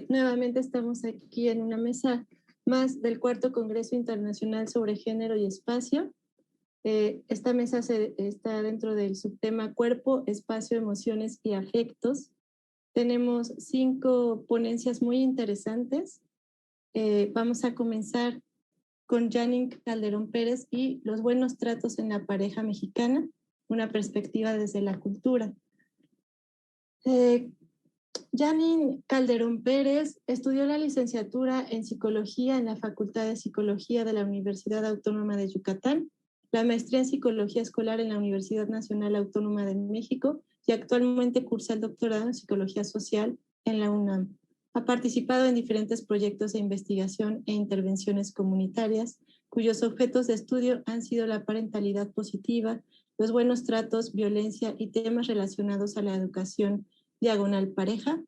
Nuevamente estamos aquí en una mesa más del Cuarto Congreso Internacional sobre Género y Espacio. Esta mesa está dentro del subtema Cuerpo, Espacio, Emociones y Afectos. Tenemos 5 ponencias muy interesantes. Vamos a comenzar con Janine Calderón Pérez y los buenos tratos en la pareja mexicana, una perspectiva desde la cultura. Janine Calderón Pérez estudió la licenciatura en Psicología en la Facultad de Psicología de la Universidad Autónoma de Yucatán, la maestría en Psicología Escolar en la Universidad Nacional Autónoma de México y actualmente cursa el doctorado en Psicología Social en la UNAM. Ha participado en diferentes proyectos de investigación e intervenciones comunitarias, cuyos objetos de estudio han sido la parentalidad positiva, los buenos tratos, violencia y temas relacionados a la educación diagonal pareja.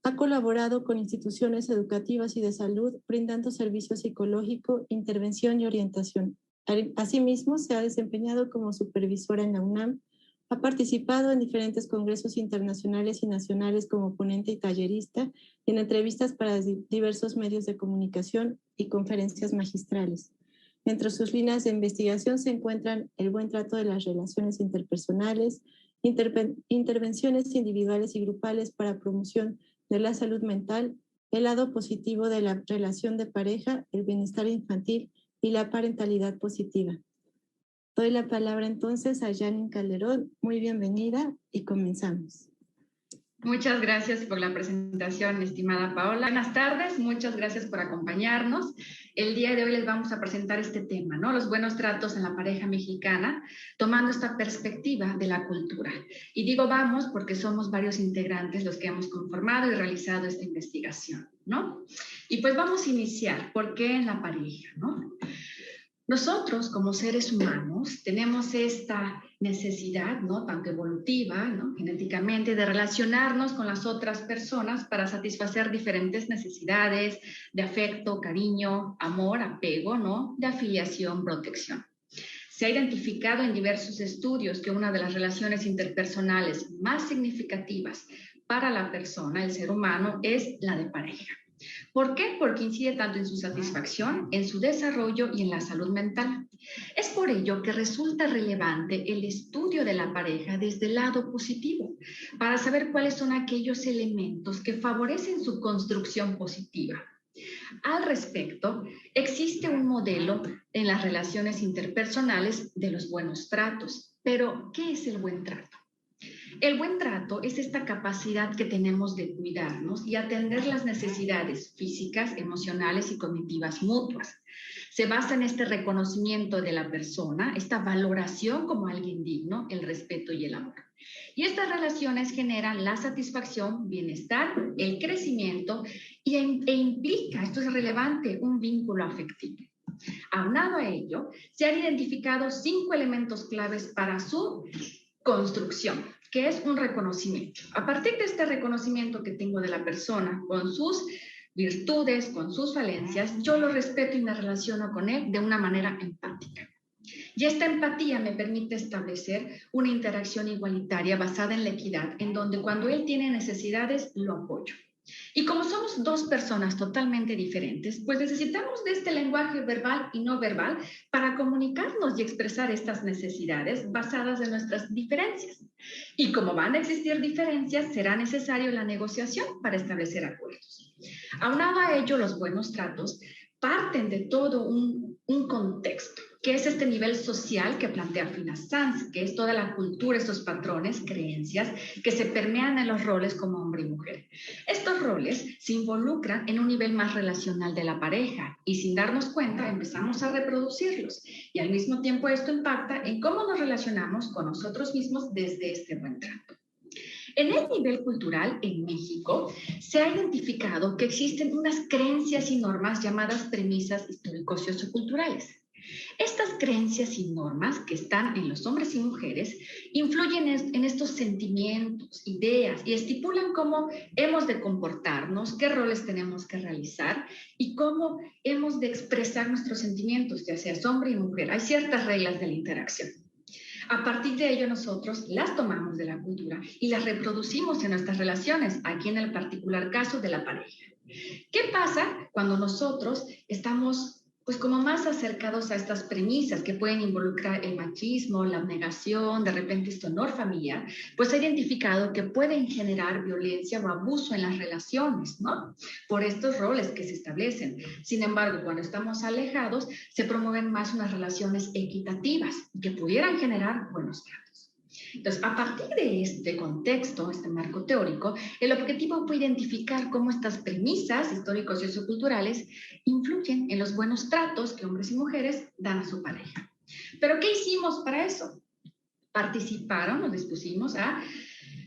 Ha colaborado con instituciones educativas y de salud, brindando servicio psicológico, intervención y orientación. Asimismo, se ha desempeñado como supervisora en la UNAM, ha participado en diferentes congresos internacionales y nacionales como ponente y tallerista y en entrevistas para diversos medios de comunicación y conferencias magistrales. Entre sus líneas de investigación se encuentran el buen trato de las relaciones interpersonales, intervenciones individuales y grupales para promoción de la salud mental, el lado positivo de la relación de pareja, el bienestar infantil y la parentalidad positiva. Doy la palabra entonces a Janine Calderón. Muy bienvenida y comenzamos. Muchas gracias por la presentación, estimada Paola. Buenas tardes, muchas gracias por acompañarnos. El día de hoy les vamos a presentar este tema, ¿no? Los buenos tratos en la pareja mexicana, tomando esta perspectiva de la cultura. Y digo vamos porque somos varios integrantes los que hemos conformado y realizado esta investigación, ¿no? Y pues vamos a iniciar. ¿Por qué en la pareja, no? Nosotros, como seres humanos, tenemos esta necesidad, ¿no?, tanto evolutiva, ¿no?, genéticamente, de relacionarnos con las otras personas para satisfacer diferentes necesidades de afecto, cariño, amor, apego, ¿no?, de afiliación, protección. Se ha identificado en diversos estudios que una de las relaciones interpersonales más significativas para la persona, el ser humano, es la de pareja. ¿Por qué? Porque incide tanto en su satisfacción, en su desarrollo y en la salud mental. Es por ello que resulta relevante el estudio de la pareja desde el lado positivo, para saber cuáles son aquellos elementos que favorecen su construcción positiva. Al respecto, existe un modelo en las relaciones interpersonales de los buenos tratos. Pero, ¿qué es el buen trato? El buen trato es esta capacidad que tenemos de cuidarnos y atender las necesidades físicas, emocionales y cognitivas mutuas. Se basa en este reconocimiento de la persona, esta valoración como alguien digno, el respeto y el amor. Y estas relaciones generan la satisfacción, bienestar, el crecimiento e implica, esto es relevante, un vínculo afectivo. Aunado a ello, se han identificado 5 elementos claves para su construcción, que es un reconocimiento. A partir de este reconocimiento que tengo de la persona, con sus virtudes, con sus falencias, yo lo respeto y me relaciono con él de una manera empática. Y esta empatía me permite establecer una interacción igualitaria basada en la equidad, en donde cuando él tiene necesidades, lo apoyo. Y como somos 2 personas totalmente diferentes, pues necesitamos de este lenguaje verbal y no verbal para comunicarnos y expresar estas necesidades basadas en nuestras diferencias. Y como van a existir diferencias, será necesario la negociación para establecer acuerdos. Aunado a ello, los buenos tratos parten de todo un contexto, que es este nivel social que plantea Fina Sanz, que es toda la cultura, estos patrones, creencias que se permean en los roles como hombre y mujer. Estos roles se involucran en un nivel más relacional de la pareja y sin darnos cuenta empezamos a reproducirlos y al mismo tiempo esto impacta en cómo nos relacionamos con nosotros mismos desde este buen trato. En el nivel cultural, en México, se ha identificado que existen unas creencias y normas llamadas premisas histórico-socioculturales. Estas creencias y normas que están en los hombres y mujeres influyen en estos sentimientos, ideas y estipulan cómo hemos de comportarnos, qué roles tenemos que realizar y cómo hemos de expresar nuestros sentimientos, ya seas hombre y mujer. Hay ciertas reglas de la interacción. A partir de ello nosotros las tomamos de la cultura y las reproducimos en nuestras relaciones, aquí en el particular caso de la pareja. ¿Qué pasa cuando nosotros estamos pues como más acercados a estas premisas que pueden involucrar el machismo, la abnegación, de repente este honor familiar? Pues se ha identificado que pueden generar violencia o abuso en las relaciones, ¿no? Por estos roles que se establecen. Sin embargo, cuando estamos alejados, se promueven más unas relaciones equitativas que pudieran generar buenos tratos. Entonces, a partir de este contexto, este marco teórico, el objetivo fue identificar cómo estas premisas históricos y socioculturales influyen en los buenos tratos que hombres y mujeres dan a su pareja. ¿Pero qué hicimos para eso? Nos dispusimos a,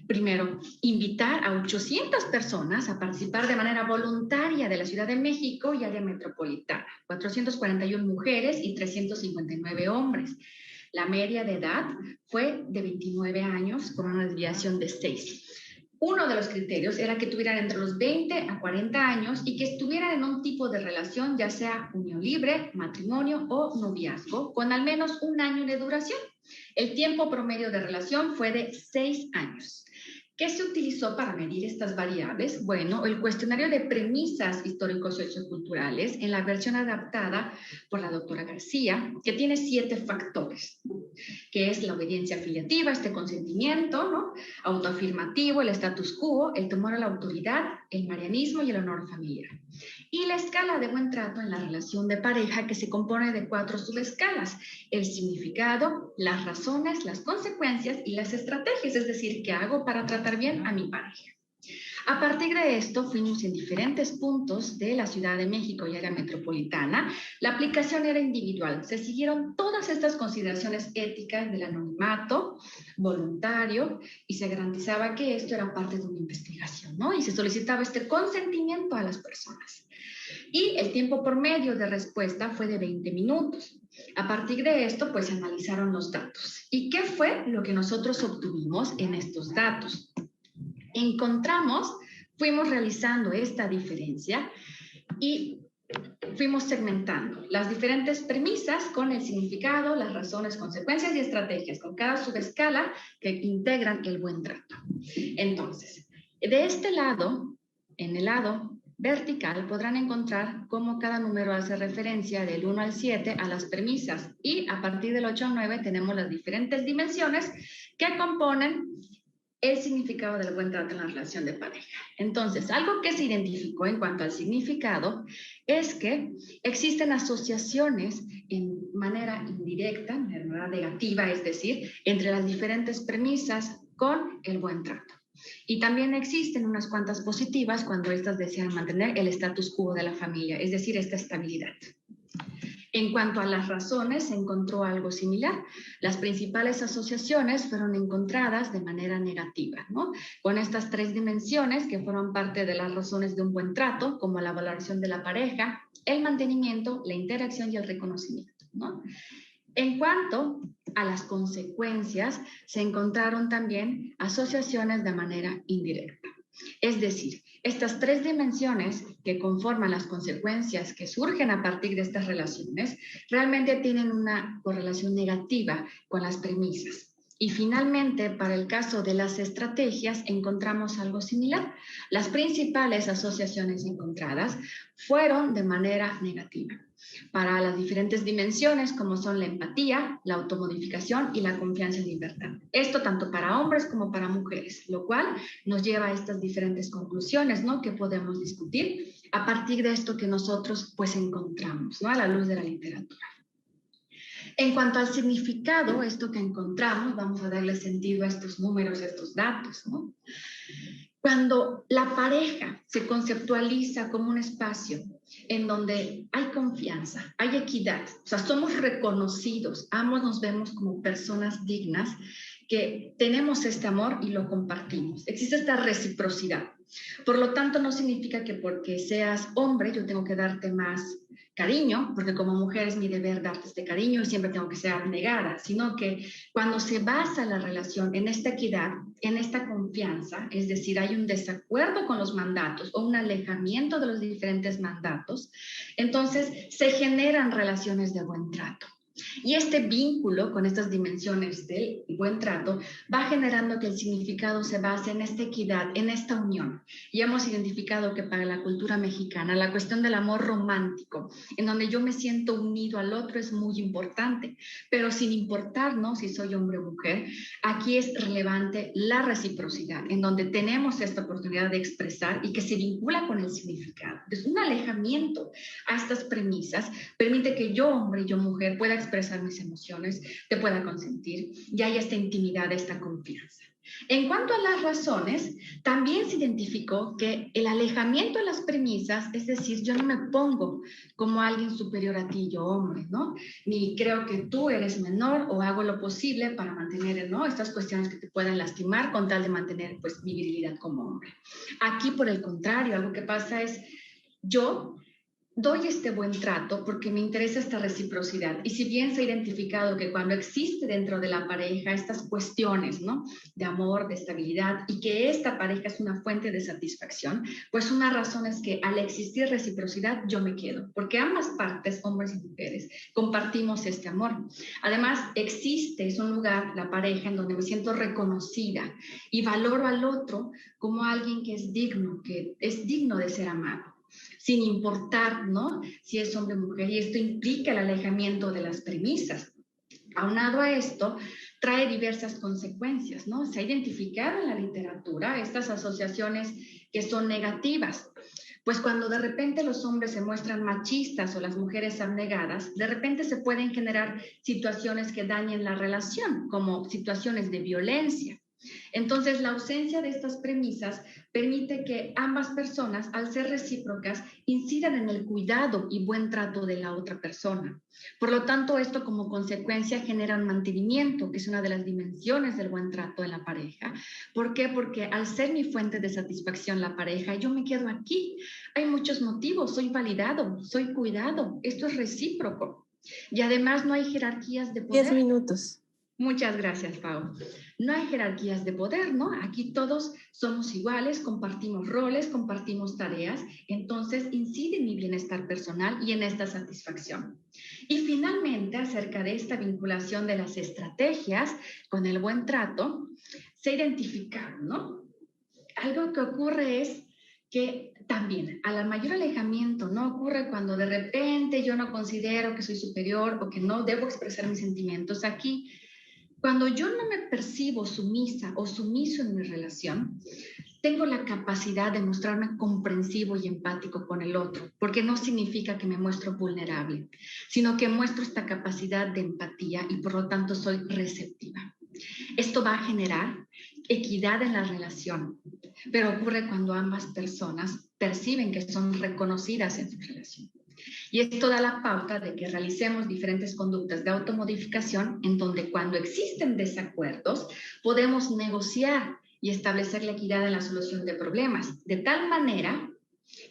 primero, invitar a 800 personas a participar de manera voluntaria de la Ciudad de México y área metropolitana, 441 mujeres y 359 hombres. La media de edad fue de 29 años con una desviación de 6. Uno de los criterios era que tuvieran entre los 20 a 40 años y que estuvieran en un tipo de relación, ya sea unión libre, matrimonio o noviazgo, con al menos un año de duración. El tiempo promedio de relación fue de 6 años. ¿Qué se utilizó para medir estas variables? Bueno, el cuestionario de premisas histórico-socioculturales en la versión adaptada por la doctora García, que tiene 7 factores, que es la obediencia afiliativa, este consentimiento, ¿no? Autoafirmativo, el status quo, el temor a la autoridad, el marianismo y el honor familiar. Y la escala de buen trato en la relación de pareja, que se compone de 4 subescalas: el significado, las razones, las consecuencias y las estrategias, es decir, ¿qué hago para tratar bien a mi pareja? A partir de esto, fuimos en diferentes puntos de la Ciudad de México y área metropolitana. La aplicación era individual. Se siguieron todas estas consideraciones éticas del anonimato voluntario y se garantizaba que esto era parte de una investigación, ¿no? Y se solicitaba este consentimiento a las personas. Y el tiempo promedio de respuesta fue de 20 minutos. A partir de esto, pues se analizaron los datos. ¿Y qué fue lo que nosotros obtuvimos en estos datos? Fuimos realizando esta diferencia y fuimos segmentando las diferentes premisas con el significado, las razones, consecuencias y estrategias, con cada subescala que integran el buen trato. Entonces, de este lado, en el lado vertical, podrán encontrar cómo cada número hace referencia del 1 al 7 a las premisas, y a partir del 8 al 9 tenemos las diferentes dimensiones que componen el significado del buen trato en la relación de pareja. Entonces, algo que se identificó en cuanto al significado es que existen asociaciones en manera indirecta, de manera negativa, es decir, entre las diferentes premisas con el buen trato. Y también existen unas cuantas positivas cuando estas desean mantener el status quo de la familia, es decir, esta estabilidad. En cuanto a las razones, se encontró algo similar. Las principales asociaciones fueron encontradas de manera negativa, ¿no? Con estas 3 dimensiones que fueron parte de las razones de un buen trato, como la valoración de la pareja, el mantenimiento, la interacción y el reconocimiento, ¿no? En cuanto a las consecuencias, se encontraron también asociaciones de manera indirecta. Es decir, estas 3 dimensiones que conforman las consecuencias que surgen a partir de estas relaciones realmente tienen una correlación negativa con las premisas. Y finalmente, para el caso de las estrategias, encontramos algo similar. Las principales asociaciones encontradas fueron de manera negativa para las diferentes dimensiones, como son la empatía, la automodificación y la confianza en libertad. Esto tanto para hombres como para mujeres, lo cual nos lleva a estas diferentes conclusiones, ¿no?, que podemos discutir a partir de esto que nosotros pues encontramos, ¿no?, a la luz de la literatura. En cuanto al significado, esto que encontramos, vamos a darle sentido a estos números, a estos datos, ¿no? Cuando la pareja se conceptualiza como un espacio en donde hay confianza, hay equidad, o sea, somos reconocidos, ambos nos vemos como personas dignas, que tenemos este amor y lo compartimos. Existe esta reciprocidad. Por lo tanto, no significa que porque seas hombre yo tengo que darte más cariño, porque como mujer es mi deber darte este cariño y siempre tengo que ser abnegada, sino que cuando se basa la relación en esta equidad, en esta confianza, es decir, hay un desacuerdo con los mandatos o un alejamiento de los diferentes mandatos, entonces se generan relaciones de buen trato. Y este vínculo con estas dimensiones del buen trato va generando que el significado se base en esta equidad, en esta unión. Y hemos identificado que para la cultura mexicana la cuestión del amor romántico, en donde yo me siento unido al otro, es muy importante, pero sin importar, ¿no?, si soy hombre o mujer, aquí es relevante la reciprocidad, en donde tenemos esta oportunidad de expresar y que se vincula con el significado. Entonces, un alejamiento a estas premisas permite que yo, hombre, y yo, mujer, pueda expresar mis emociones, te pueda consentir y hay esta intimidad, esta confianza. En cuanto a las razones, también se identificó que el alejamiento de las premisas, es decir, yo no me pongo como alguien superior a ti, yo hombre, ¿no? Ni creo que tú eres menor o hago lo posible para mantener, ¿no?, estas cuestiones que te puedan lastimar con tal de mantener, pues, mi virilidad como hombre. Aquí, por el contrario, algo que pasa es, yo doy este buen trato porque me interesa esta reciprocidad. Y si bien se ha identificado que cuando existe dentro de la pareja estas cuestiones, ¿no?, de amor, de estabilidad, y que esta pareja es una fuente de satisfacción, pues una razón es que al existir reciprocidad yo me quedo, porque ambas partes, hombres y mujeres, compartimos este amor. Además, es un lugar, la pareja, en donde me siento reconocida y valoro al otro como alguien que es digno de ser amado, sin importar, ¿no?, si es hombre o mujer, y esto implica el alejamiento de las premisas. Aunado a esto, trae diversas consecuencias, ¿no? Se ha identificado en la literatura estas asociaciones que son negativas. Pues cuando de repente los hombres se muestran machistas o las mujeres abnegadas, de repente se pueden generar situaciones que dañen la relación, como situaciones de violencia. Entonces, la ausencia de estas premisas permite que ambas personas, al ser recíprocas, incidan en el cuidado y buen trato de la otra persona. Por lo tanto, esto como consecuencia genera un mantenimiento, que es una de las dimensiones del buen trato en la pareja. ¿Por qué? Porque al ser mi fuente de satisfacción la pareja, yo me quedo aquí. Hay muchos motivos, soy validado, soy cuidado, esto es recíproco. Y además no hay jerarquías de poder. 10 minutos. Muchas gracias, Pau. No hay jerarquías de poder, ¿no? Aquí todos somos iguales, compartimos roles, compartimos tareas, entonces incide en mi bienestar personal y en esta satisfacción. Y finalmente, acerca de esta vinculación de las estrategias con el buen trato, se identificaron, ¿no? Algo que ocurre es que también al mayor alejamiento no ocurre cuando de repente yo no considero que soy superior o que no debo expresar mis sentimientos. Aquí, cuando yo no me percibo sumisa o sumiso en mi relación, tengo la capacidad de mostrarme comprensivo y empático con el otro, porque no significa que me muestro vulnerable, sino que muestro esta capacidad de empatía y por lo tanto soy receptiva. Esto va a generar equidad en la relación, pero ocurre cuando ambas personas perciben que son reconocidas en su relación. Y esto da la pauta de que realicemos diferentes conductas de automodificación en donde cuando existen desacuerdos podemos negociar y establecer la equidad en la solución de problemas, de tal manera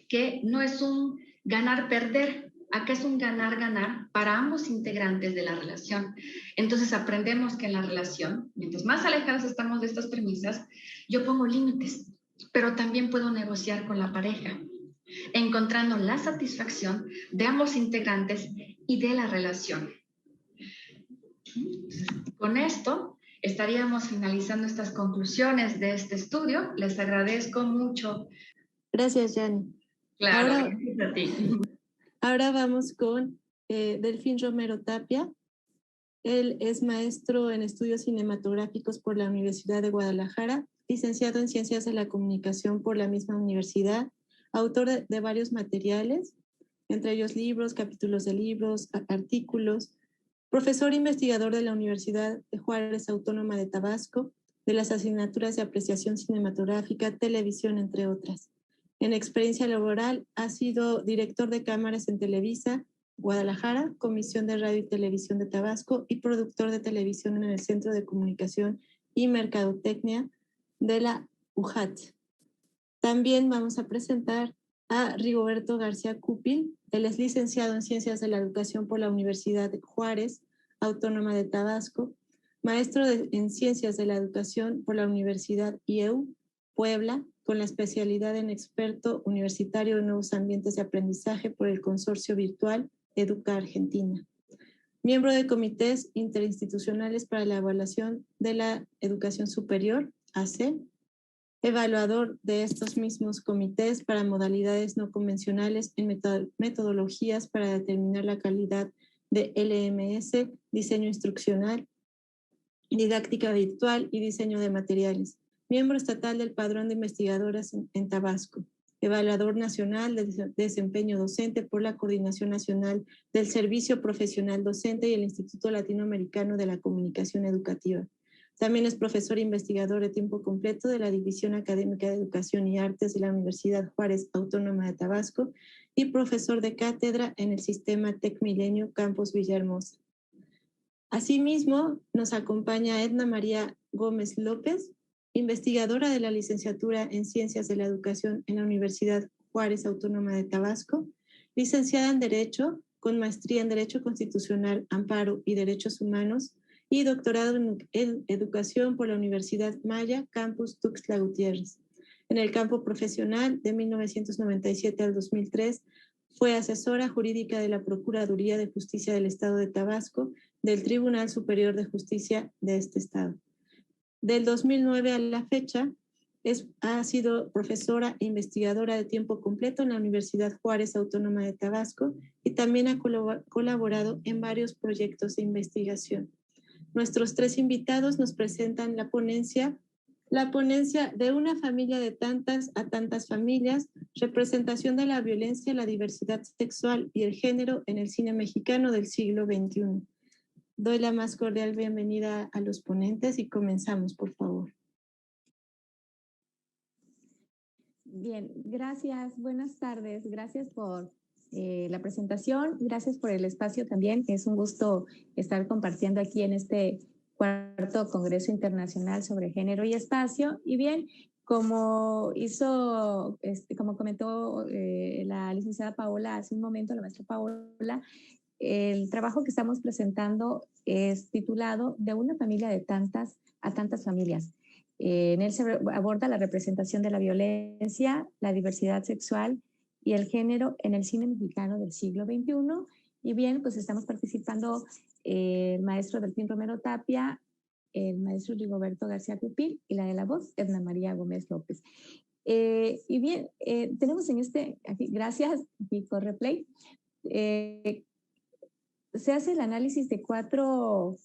que no es un ganar-perder, acá es un ganar-ganar para ambos integrantes de la relación. Entonces aprendemos que en la relación, mientras más alejadas estamos de estas premisas, yo pongo límites, pero también puedo negociar con la pareja, encontrando la satisfacción de ambos integrantes y de la relación. Con esto estaríamos finalizando estas conclusiones de este estudio. Les agradezco mucho. Gracias, Yanni. Claro, gracias a ti. Ahora vamos con Delfín Romero Tapia. Él es maestro en estudios cinematográficos por la Universidad de Guadalajara, licenciado en Ciencias de la Comunicación por la misma universidad, autor de varios materiales, entre ellos libros, capítulos de libros, artículos, profesor investigador de la Universidad de Juárez Autónoma de Tabasco, de las asignaturas de apreciación cinematográfica, televisión, entre otras. En experiencia laboral ha sido director de cámaras en Televisa, Guadalajara, Comisión de Radio y Televisión de Tabasco y productor de televisión en el Centro de Comunicación y Mercadotecnia de la UJAT. También vamos a presentar a Rigoberto García Cupil. Él es licenciado en Ciencias de la Educación por la Universidad de Juárez, Autónoma de Tabasco, maestro en Ciencias de la Educación por la Universidad IEU, Puebla, con la especialidad en experto universitario en nuevos ambientes de aprendizaje por el consorcio virtual Educa Argentina. miembro de comités interinstitucionales para la evaluación de la educación superior, AC, evaluador de estos mismos comités para modalidades no convencionales en metodologías para determinar la calidad de LMS, diseño instruccional, didáctica virtual y diseño de materiales. Miembro estatal del Padrón de Investigadoras en Tabasco. Evaluador nacional de desempeño docente por la Coordinación Nacional del Servicio Profesional Docente y el Instituto Latinoamericano de la Comunicación Educativa. También es profesor e investigador de tiempo completo de la División Académica de Educación y Artes de la Universidad Juárez Autónoma de Tabasco y profesor de cátedra en el sistema TecMilenio Campus Villahermosa. Asimismo, nos acompaña Edna María Gómez López, investigadora de la licenciatura en Ciencias de la Educación en la Universidad Juárez Autónoma de Tabasco, licenciada en Derecho, con maestría en Derecho Constitucional, Amparo y Derechos Humanos, y doctorado en Educación por la Universidad Maya, Campus Tuxtla Gutiérrez. En el campo profesional, de 1997 al 2003, fue asesora jurídica de la Procuraduría de Justicia del Estado de Tabasco, del Tribunal Superior de Justicia de este estado. Del 2009 a la fecha, ha sido profesora e investigadora de tiempo completo en la Universidad Juárez Autónoma de Tabasco y también ha colaborado en varios proyectos de investigación. Nuestros tres invitados nos presentan la ponencia de una familia de tantas a tantas familias, representación de la violencia, la diversidad sexual y el género en el cine mexicano del siglo XXI. Doy la más cordial bienvenida a los ponentes y comenzamos, por favor. Bien, gracias. Buenas tardes. Gracias por la presentación. Gracias por el espacio también. Es un gusto estar compartiendo aquí en este cuarto Congreso Internacional sobre Género y Espacio. Y bien, como comentó la licenciada Paola hace un momento, la maestra Paola, el trabajo que estamos presentando es titulado De una familia de tantas a tantas familias. En él se aborda la representación de la violencia, la diversidad sexual y el género en el cine mexicano del siglo XXI. Y bien, pues estamos participando el maestro Delfín Romero Tapia, el maestro Rigoberto García Cupil y la de la voz, Edna María Gómez López. Y bien, tenemos aquí, gracias, aquí corre play. Se hace el análisis de cuatro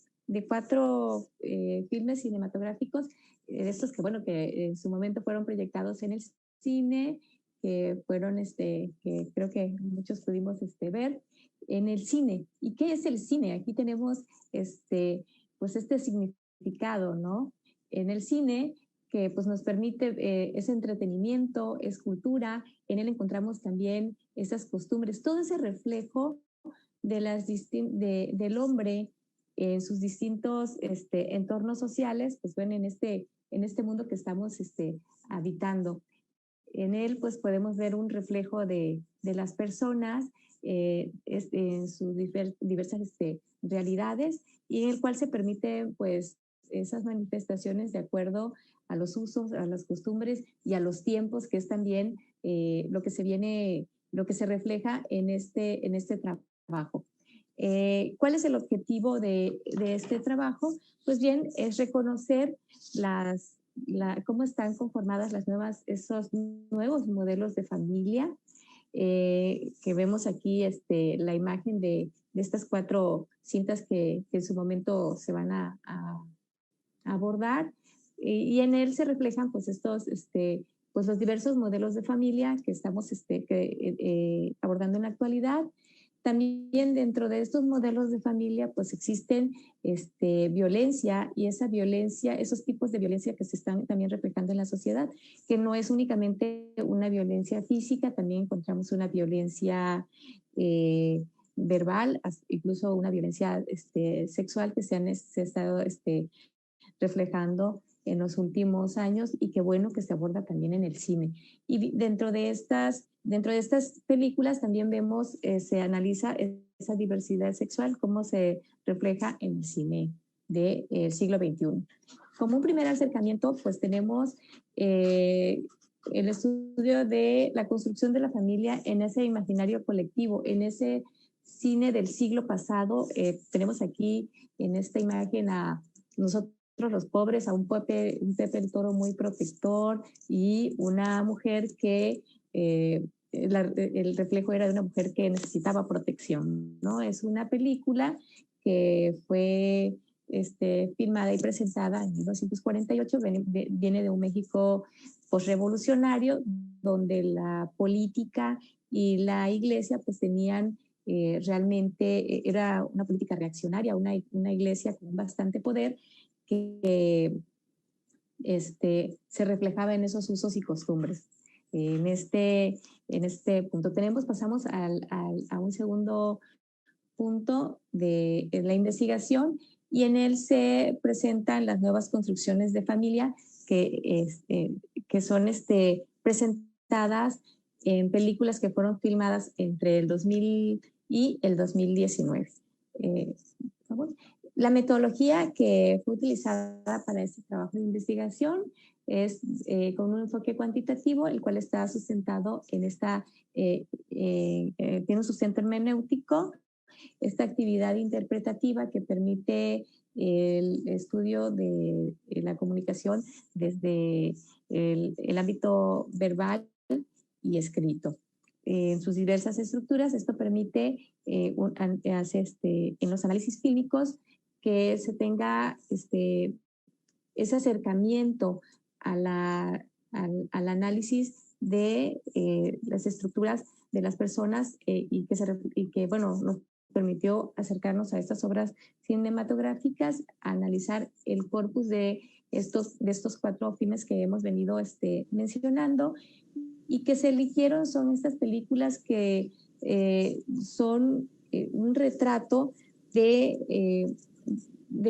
filmes cinematográficos, de estos que, bueno, que en su momento fueron proyectados en el cine, que fueron, que creo que muchos pudimos ver en el cine. ¿Y qué es el cine? Aquí tenemos pues este significado, ¿no? En el cine, que pues nos permite, es entretenimiento, es cultura, en él encontramos también esas costumbres, todo ese reflejo de del hombre en sus distintos entornos sociales, pues ven en este mundo que estamos habitando. En él pues podemos ver un reflejo de las personas en sus diversas realidades, y en el cual se permite pues esas manifestaciones de acuerdo a los usos, a las costumbres y a los tiempos, que es también lo que se refleja en este trabajo. ¿Cuál es el objetivo de este trabajo? Pues bien, es reconocer cómo están conformadas esos nuevos modelos de familia, que vemos aquí la imagen de estas 4 cintas que en su momento se van a abordar, y en él se reflejan pues pues los diversos modelos de familia que estamos abordando en la actualidad. También dentro de estos modelos de familia pues existen violencia, y esa violencia, esos tipos de violencia que se están también reflejando en la sociedad, que no es únicamente una violencia física, también encontramos una violencia verbal, incluso una violencia sexual que se ha estado reflejando en los últimos años, y qué bueno que se aborda también en el cine. Y dentro de estas películas también vemos, se analiza esa diversidad sexual, cómo se refleja en el cine del siglo XXI. Como un primer acercamiento, pues tenemos el estudio de la construcción de la familia en ese imaginario colectivo, en ese cine del siglo pasado. Tenemos aquí en esta imagen a nosotros los pobres, a un Pepe el Toro muy protector y una mujer que el reflejo era de una mujer que necesitaba protección, ¿no? Es una película que fue filmada y presentada en 1948, viene de un México posrevolucionario, donde la política y la iglesia pues tenían realmente, era una política reaccionaria, una iglesia con bastante poder que se reflejaba en esos usos y costumbres. En este punto pasamos a un segundo punto de la investigación, y en él se presentan las nuevas construcciones de familia que son presentadas en películas que fueron filmadas entre el 2000 y el 2019. Por favor. La metodología que fue utilizada para este trabajo de investigación es con un enfoque cuantitativo, el cual está sustentado en tiene un sustento hermenéutico, esta actividad interpretativa que permite el estudio de la comunicación desde el ámbito verbal y escrito. En sus diversas estructuras, esto permite en los análisis fílmicos que se tenga ese acercamiento al análisis de las estructuras de las personas y que bueno, nos permitió acercarnos a estas obras cinematográficas, a analizar el corpus de estos 4 filmes que hemos venido mencionando, y que se eligieron son estas películas que son un retrato de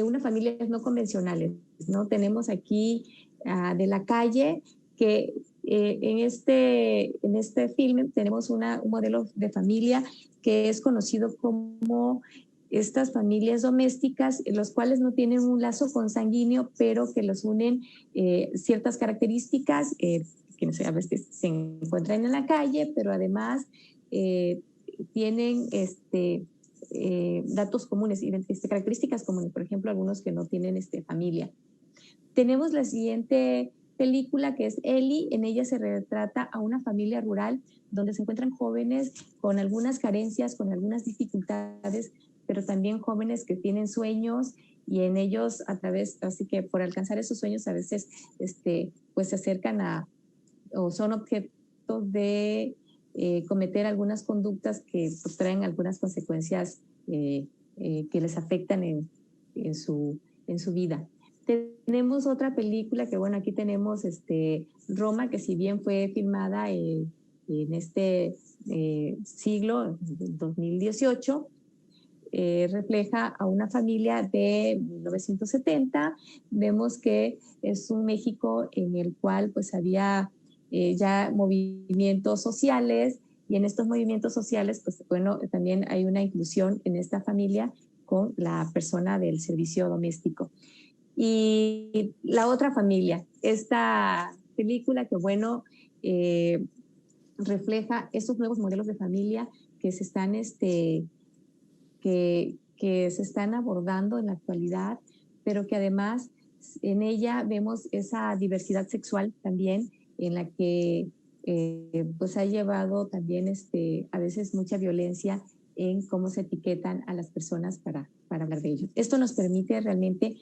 unas familias no convencionales, ¿no? Tenemos aquí De la Calle, que en este filme tenemos un modelo de familia que es conocido como estas familias domésticas, los cuales no tienen un lazo consanguíneo, pero que los unen ciertas características que a veces se encuentran en la calle, pero además tienen datos comunes, características comunes, por ejemplo, algunos que no tienen familia. Tenemos la siguiente película, que es Eli. En ella se retrata a una familia rural donde se encuentran jóvenes con algunas carencias, con algunas dificultades, pero también jóvenes que tienen sueños, y en ellos así que por alcanzar esos sueños a veces pues se acercan o son objetos de cometer algunas conductas que pues, traen algunas consecuencias que les afectan en su vida. Tenemos otra película que, bueno, aquí tenemos Roma, que si bien fue filmada en este siglo, 2018, refleja a una familia de 1970. Vemos que es un México en el cual pues había ya movimientos sociales, y en estos movimientos sociales pues bueno, también hay una inclusión en esta familia con la persona del servicio doméstico. Y La Otra Familia, esta película que bueno refleja estos nuevos modelos de familia que se están que se están abordando en la actualidad, pero que además en ella vemos esa diversidad sexual también, en la que pues ha llevado también a veces mucha violencia en cómo se etiquetan a las personas para hablar de ello. Esto nos permite realmente,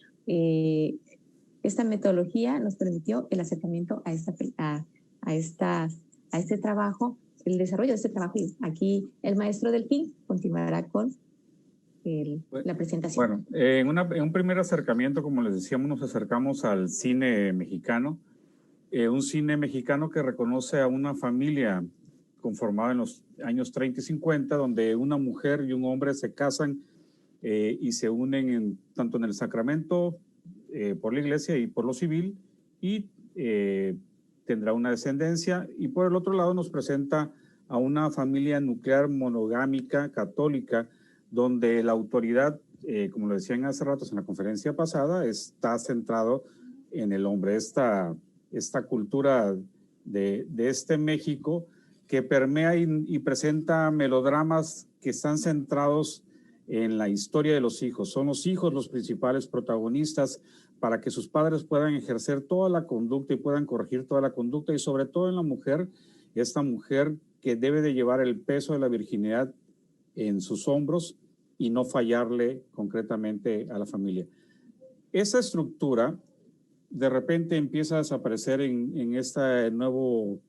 esta metodología nos permitió el acercamiento a este trabajo, el desarrollo de este trabajo. Y aquí el maestro Delfín continuará con la presentación. Bueno, en un primer acercamiento, como les decíamos, nos acercamos al cine mexicano, un cine mexicano que reconoce a una familia conformada en los años 30 y 50, donde una mujer y un hombre se casan y se unen tanto en el sacramento por la iglesia y por lo civil, y tendrá una descendencia. Y por el otro lado nos presenta a una familia nuclear monogámica católica, donde la autoridad, como lo decían hace rato en la conferencia pasada, está centrado en el hombre. Esta cultura de este México que permea y presenta melodramas que están centrados en la historia de los hijos. Son los hijos los principales protagonistas para que sus padres puedan ejercer toda la conducta y puedan corregir toda la conducta, y sobre todo en la mujer, esta mujer que debe de llevar el peso de la virginidad en sus hombros y no fallarle concretamente a la familia. Esa estructura de repente empieza a desaparecer en este nuevo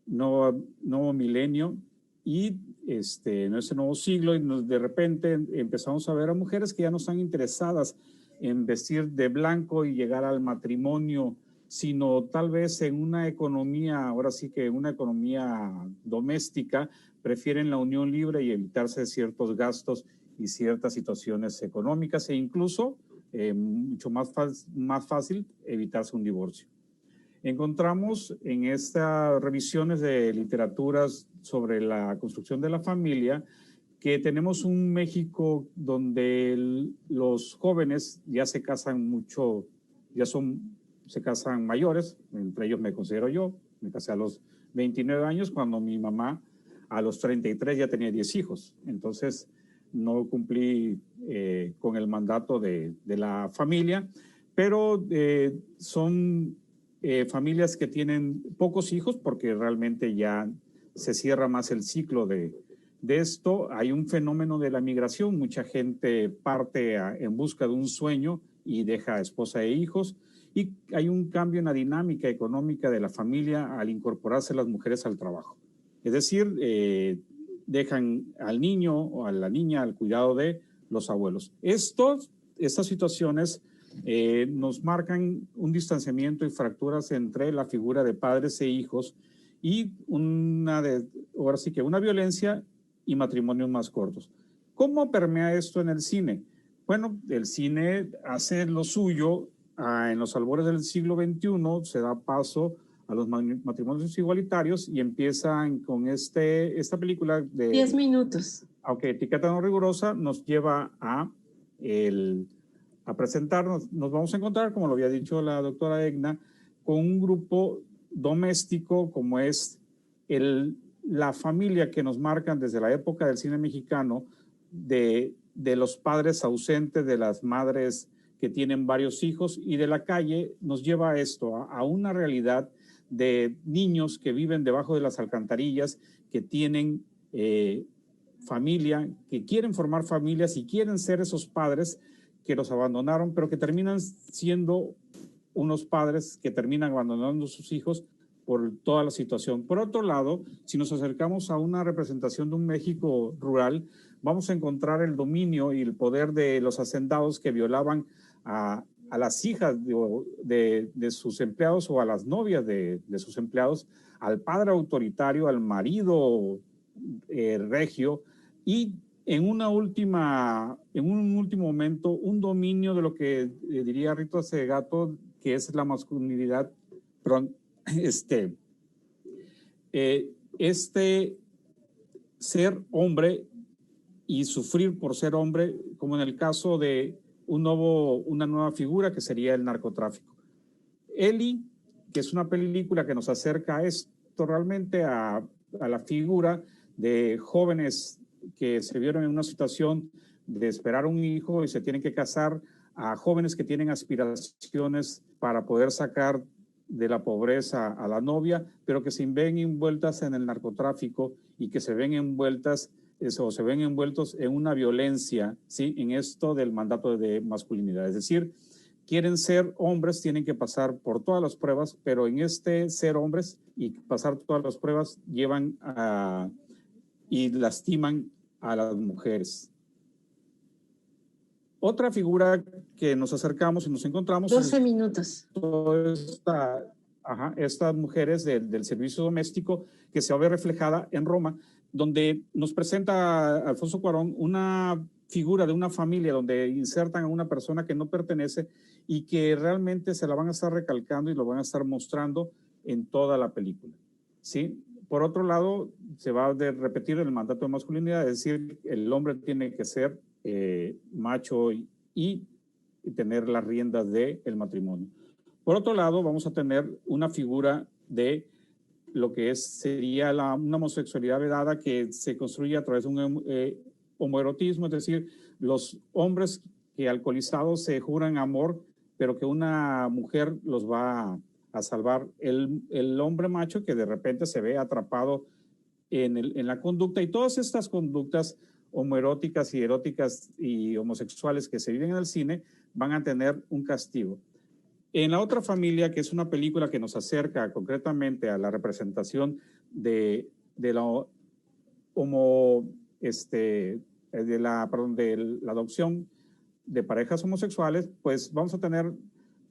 milenio y en ese nuevo siglo, y de repente empezamos a ver a mujeres que ya no están interesadas en vestir de blanco y llegar al matrimonio, sino tal vez en una economía, ahora sí que una economía doméstica, prefieren la unión libre y evitarse ciertos gastos y ciertas situaciones económicas, e incluso mucho más fácil evitarse un divorcio. Encontramos en estas revisiones de literaturas sobre la construcción de la familia que tenemos un México donde los jóvenes ya se casan mucho, se casan mayores, entre ellos me considero yo. Me casé a los 29 años cuando mi mamá a los 33 ya tenía 10 hijos. Entonces no cumplí con el mandato de la familia, pero son familias que tienen pocos hijos porque realmente ya se cierra más el ciclo de esto. Hay un fenómeno de la migración, mucha gente parte en busca de un sueño y deja esposa e hijos, y hay un cambio en la dinámica económica de la familia al incorporarse las mujeres al trabajo. Es decir, dejan al niño o a la niña al cuidado de los abuelos. Estas situaciones nos marcan un distanciamiento y fracturas entre la figura de padres e hijos, y ahora sí que una violencia y matrimonios más cortos. ¿Cómo permea esto en el cine? Bueno, el cine hace lo suyo en los albores del siglo XXI, se da paso a los matrimonios igualitarios y empiezan con esta película de 10 minutos. Aunque etiqueta no rigurosa, nos lleva a presentarnos. Nos vamos a encontrar, como lo había dicho la doctora Egna, con un grupo doméstico como es la familia que nos marcan desde la época del cine mexicano, de los padres ausentes, de las madres que tienen varios hijos, y de la calle nos lleva a esto, a una realidad de niños que viven debajo de las alcantarillas, que tienen familia, que quieren formar familias y quieren ser esos padres que los abandonaron, pero que terminan siendo unos padres que terminan abandonando a sus hijos por toda la situación. Por otro lado, si nos acercamos a una representación de un México rural, vamos a encontrar el dominio y el poder de los hacendados que violaban a las hijas de sus empleados o a las novias de sus empleados, al padre autoritario, al marido regio, y en un último momento un dominio de lo que diría Rito Segato, que es la masculinidad, ser hombre y sufrir por ser hombre, como en el caso de una nueva figura que sería el narcotráfico. Eli, que es una película que nos acerca a esto realmente, a la figura de jóvenes que se vieron en una situación de esperar un hijo y se tienen que casar, a jóvenes que tienen aspiraciones para poder sacar de la pobreza a la novia, pero que se ven envueltas en el narcotráfico y que se ven envueltos en una violencia, ¿sí? En esto del mandato de masculinidad. Es decir, quieren ser hombres, tienen que pasar por todas las pruebas, pero en ser hombres y pasar todas las pruebas llevan y lastiman a las mujeres. Otra figura que nos acercamos y nos encontramos 12 minutos. Estas mujeres del servicio doméstico, que se va a ver reflejada en Roma, donde nos presenta Alfonso Cuarón una figura de una familia donde insertan a una persona que no pertenece y que realmente se la van a estar recalcando y lo van a estar mostrando en toda la película, ¿sí? Por otro lado, se va a repetir el mandato de masculinidad, es decir, el hombre tiene que ser macho y tener las riendas del matrimonio. Por otro lado, vamos a tener una figura de lo que sería una homosexualidad vedada que se construye a través de un homoerotismo, es decir, los hombres que alcoholizados se juran amor, pero que una mujer los va a salvar. El hombre macho que de repente se ve atrapado en la conducta, y todas estas conductas homoeróticas y eróticas y homosexuales que se viven en el cine van a tener un castigo. En La Otra Familia, que es una película que nos acerca concretamente a la representación de la adopción de parejas homosexuales, pues vamos a tener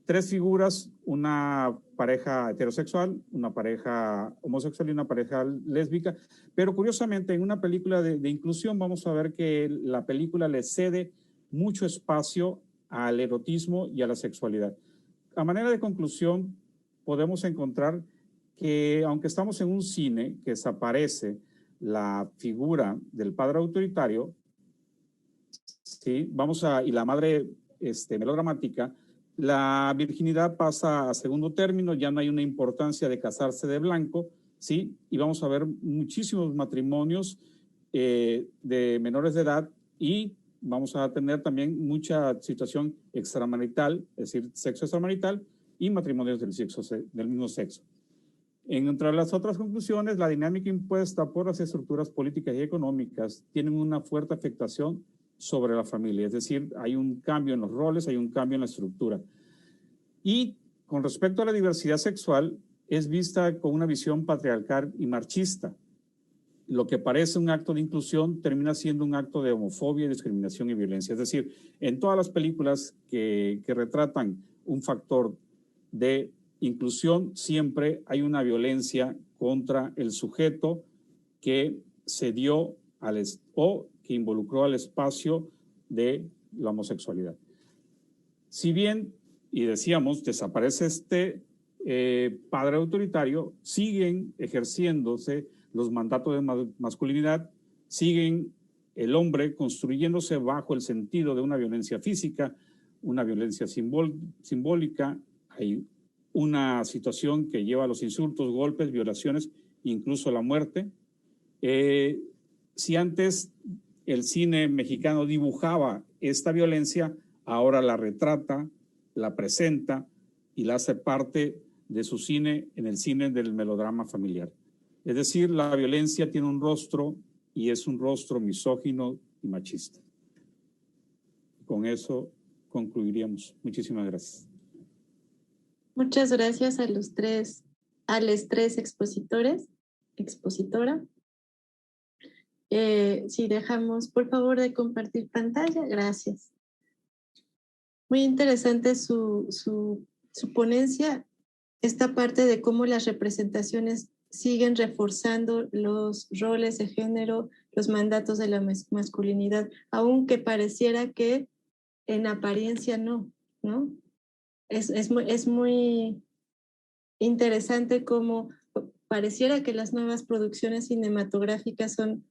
tres figuras: una pareja heterosexual, una pareja homosexual y una pareja lésbica. Pero curiosamente, en una película de inclusión vamos a ver que la película le cede mucho espacio al erotismo y a la sexualidad. A manera de conclusión, podemos encontrar que aunque estamos en un cine que desaparece la figura del padre autoritario, ¿sí? Y la madre melodramática, la virginidad pasa a segundo término, ya no hay una importancia de casarse de blanco, ¿sí? Y vamos a ver muchísimos matrimonios de menores de edad, y vamos a tener también mucha situación extramarital, es decir, sexo extramarital y matrimonios del mismo sexo. Entre las otras conclusiones, la dinámica impuesta por las estructuras políticas y económicas tienen una fuerte afectación sobre la familia, es decir, hay un cambio en los roles, hay un cambio en la estructura. Y con respecto a la diversidad sexual, es vista con una visión patriarcal y machista. Lo que parece un acto de inclusión termina siendo un acto de homofobia, discriminación y violencia. Es decir, en todas las películas que retratan un factor de inclusión, siempre hay una violencia contra el sujeto que se dio o que involucró al espacio de la homosexualidad. Si bien, y decíamos, desaparece padre autoritario, siguen ejerciéndose los mandatos de masculinidad, siguen el hombre construyéndose bajo el sentido de una violencia física, una violencia simbólica. Hay una situación que lleva a los insultos, golpes, violaciones, incluso la muerte. Si antes el cine mexicano dibujaba esta violencia, ahora la retrata, la presenta y la hace parte de su cine en el cine del melodrama familiar. Es decir, la violencia tiene un rostro, y es un rostro misógino y machista. Con eso concluiríamos. Muchísimas gracias. Muchas gracias a los tres expositora. Si dejamos, por favor, de compartir pantalla, gracias. Muy interesante su ponencia, esta parte de cómo las representaciones siguen reforzando los roles de género, los mandatos de la masculinidad, aunque pareciera que en apariencia no, ¿no? Es muy interesante cómo pareciera que las nuevas producciones cinematográficas son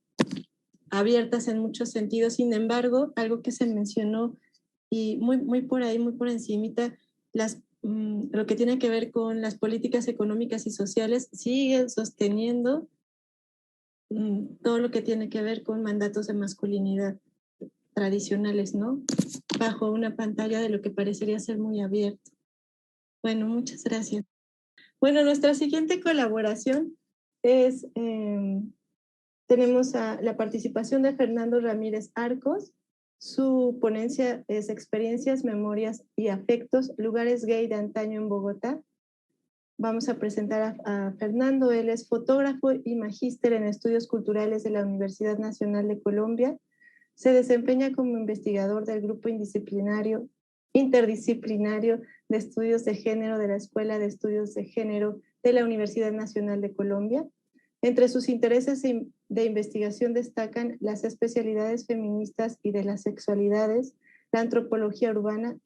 abiertas en muchos sentidos. Sin embargo, algo que se mencionó y muy por ahí, muy por encimita, lo que tiene que ver con las políticas económicas y sociales siguen sosteniendo todo lo que tiene que ver con mandatos de masculinidad tradicionales, ¿no? Bajo una pantalla de lo que parecería ser muy abierto. Bueno, muchas gracias. Bueno, nuestra siguiente colaboración es, tenemos la participación de Fernando Ramírez Arcos. Su ponencia es Experiencias, Memorias y Afectos, Lugares Gay de Antaño en Bogotá. Vamos a presentar a Fernando. Él es fotógrafo y magíster en estudios culturales de la Universidad Nacional de Colombia. Se desempeña como investigador del grupo interdisciplinario de estudios de género de la Escuela de Estudios de Género de la Universidad Nacional de Colombia. Entre sus intereses de investigación destacan las especialidades feministas y de las sexualidades, la antropología urbana,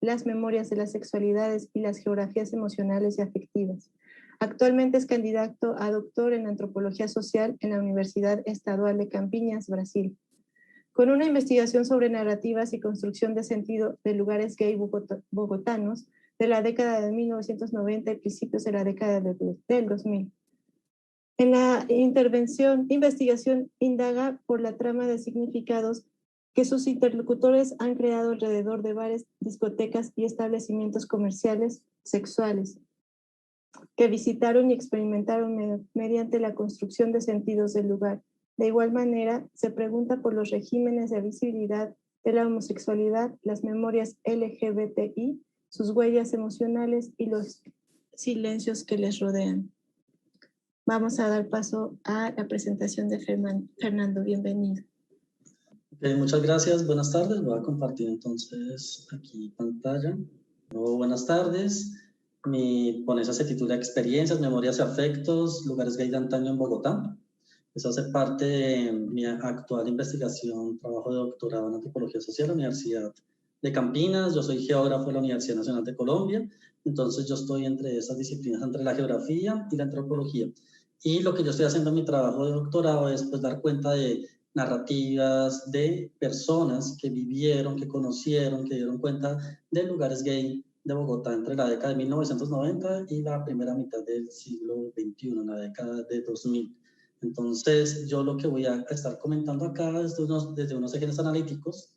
las memorias de las sexualidades y las geografías emocionales y afectivas. Actualmente es candidato a doctor en antropología social en la Universidad Estadual de Campiñas, Brasil, con una investigación sobre narrativas y construcción de sentido de lugares gay bogotanos de la década de 1990 y principios de la década del 2000. En la investigación indaga por la trama de significados que sus interlocutores han creado alrededor de bares, discotecas y establecimientos comerciales sexuales que visitaron y experimentaron mediante la construcción de sentidos del lugar. De igual manera, se pregunta por los regímenes de visibilidad de la homosexualidad, las memorias LGBTI, sus huellas emocionales y los silencios que les rodean. Vamos a dar paso a la presentación de Fernando. Bienvenido. Muchas gracias. Buenas tardes. Voy a compartir entonces aquí pantalla. Buenas tardes. Mi ponencia se titula Experiencias, Memorias y Afectos, Lugares Gay de Antaño en Bogotá. Eso hace parte de mi actual investigación, trabajo de doctorado en antropología social en la Universidad de Campinas. Yo soy geógrafo de la Universidad Nacional de Colombia, entonces yo estoy entre esas disciplinas, entre la geografía y la antropología. Y lo que yo estoy haciendo en mi trabajo de doctorado es pues, dar cuenta de narrativas de personas que vivieron, que conocieron, que dieron cuenta de lugares gay de Bogotá entre la década de 1990 y la primera mitad del siglo XXI, en la década de 2000. Entonces, yo lo que voy a estar comentando acá es desde unos ejes analíticos,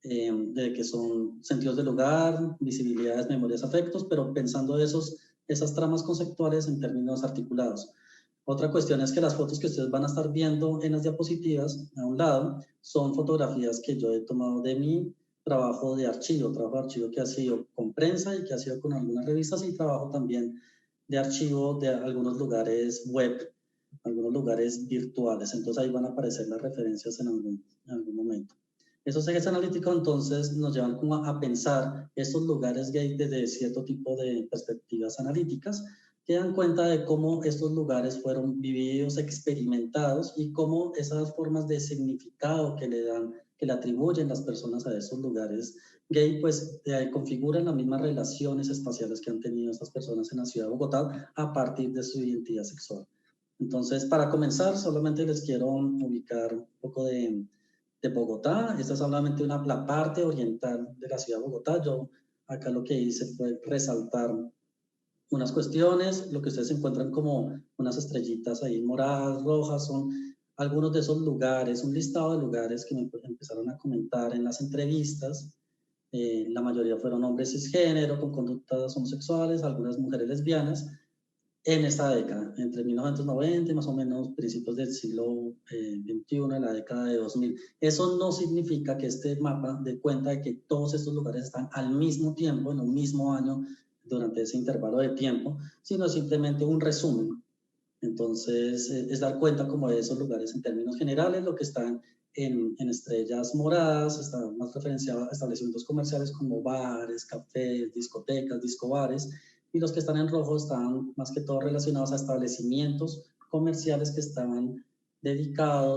de que son sentidos del lugar, visibilidades, memorias, afectos, pero pensando esas tramas conceptuales en términos articulados. Otra cuestión es que las fotos que ustedes van a estar viendo en las diapositivas, a un lado, son fotografías que yo he tomado de mi trabajo de archivo que ha sido con prensa y que ha sido con algunas revistas, y trabajo también de archivo de algunos lugares web, algunos lugares virtuales. Entonces ahí van a aparecer las referencias en algún momento. Esos ejes analíticos entonces nos llevan como a pensar estos lugares gay desde cierto tipo de perspectivas analíticas, que dan cuenta de cómo estos lugares fueron vividos, experimentados, y cómo esas formas de significado que le atribuyen las personas a esos lugares gay, pues configuran las mismas relaciones espaciales que han tenido estas personas en la ciudad de Bogotá a partir de su identidad sexual. Entonces, para comenzar, solamente les quiero ubicar un poco de Bogotá. Esta es solamente la parte oriental de la ciudad de Bogotá. Yo acá lo que hice fue resaltar unas cuestiones. Lo que ustedes encuentran como unas estrellitas ahí moradas, rojas, son algunos de esos lugares, un listado de lugares que me empezaron a comentar en las entrevistas. La mayoría fueron hombres cisgénero con conductas homosexuales, algunas mujeres lesbianas, en esta década, entre 1990 y más o menos principios del siglo XXI, en la década de 2000. Eso no significa que este mapa dé cuenta de que todos estos lugares están al mismo tiempo, en un mismo año, durante ese intervalo de tiempo, sino simplemente un resumen. Entonces, es dar cuenta como de esos lugares en términos generales. Lo que están en estrellas moradas está más referenciado a establecimientos comerciales como bares, cafés, discotecas, discobares, y los que están en rojo están más que todo relacionados a establecimientos comerciales que estaban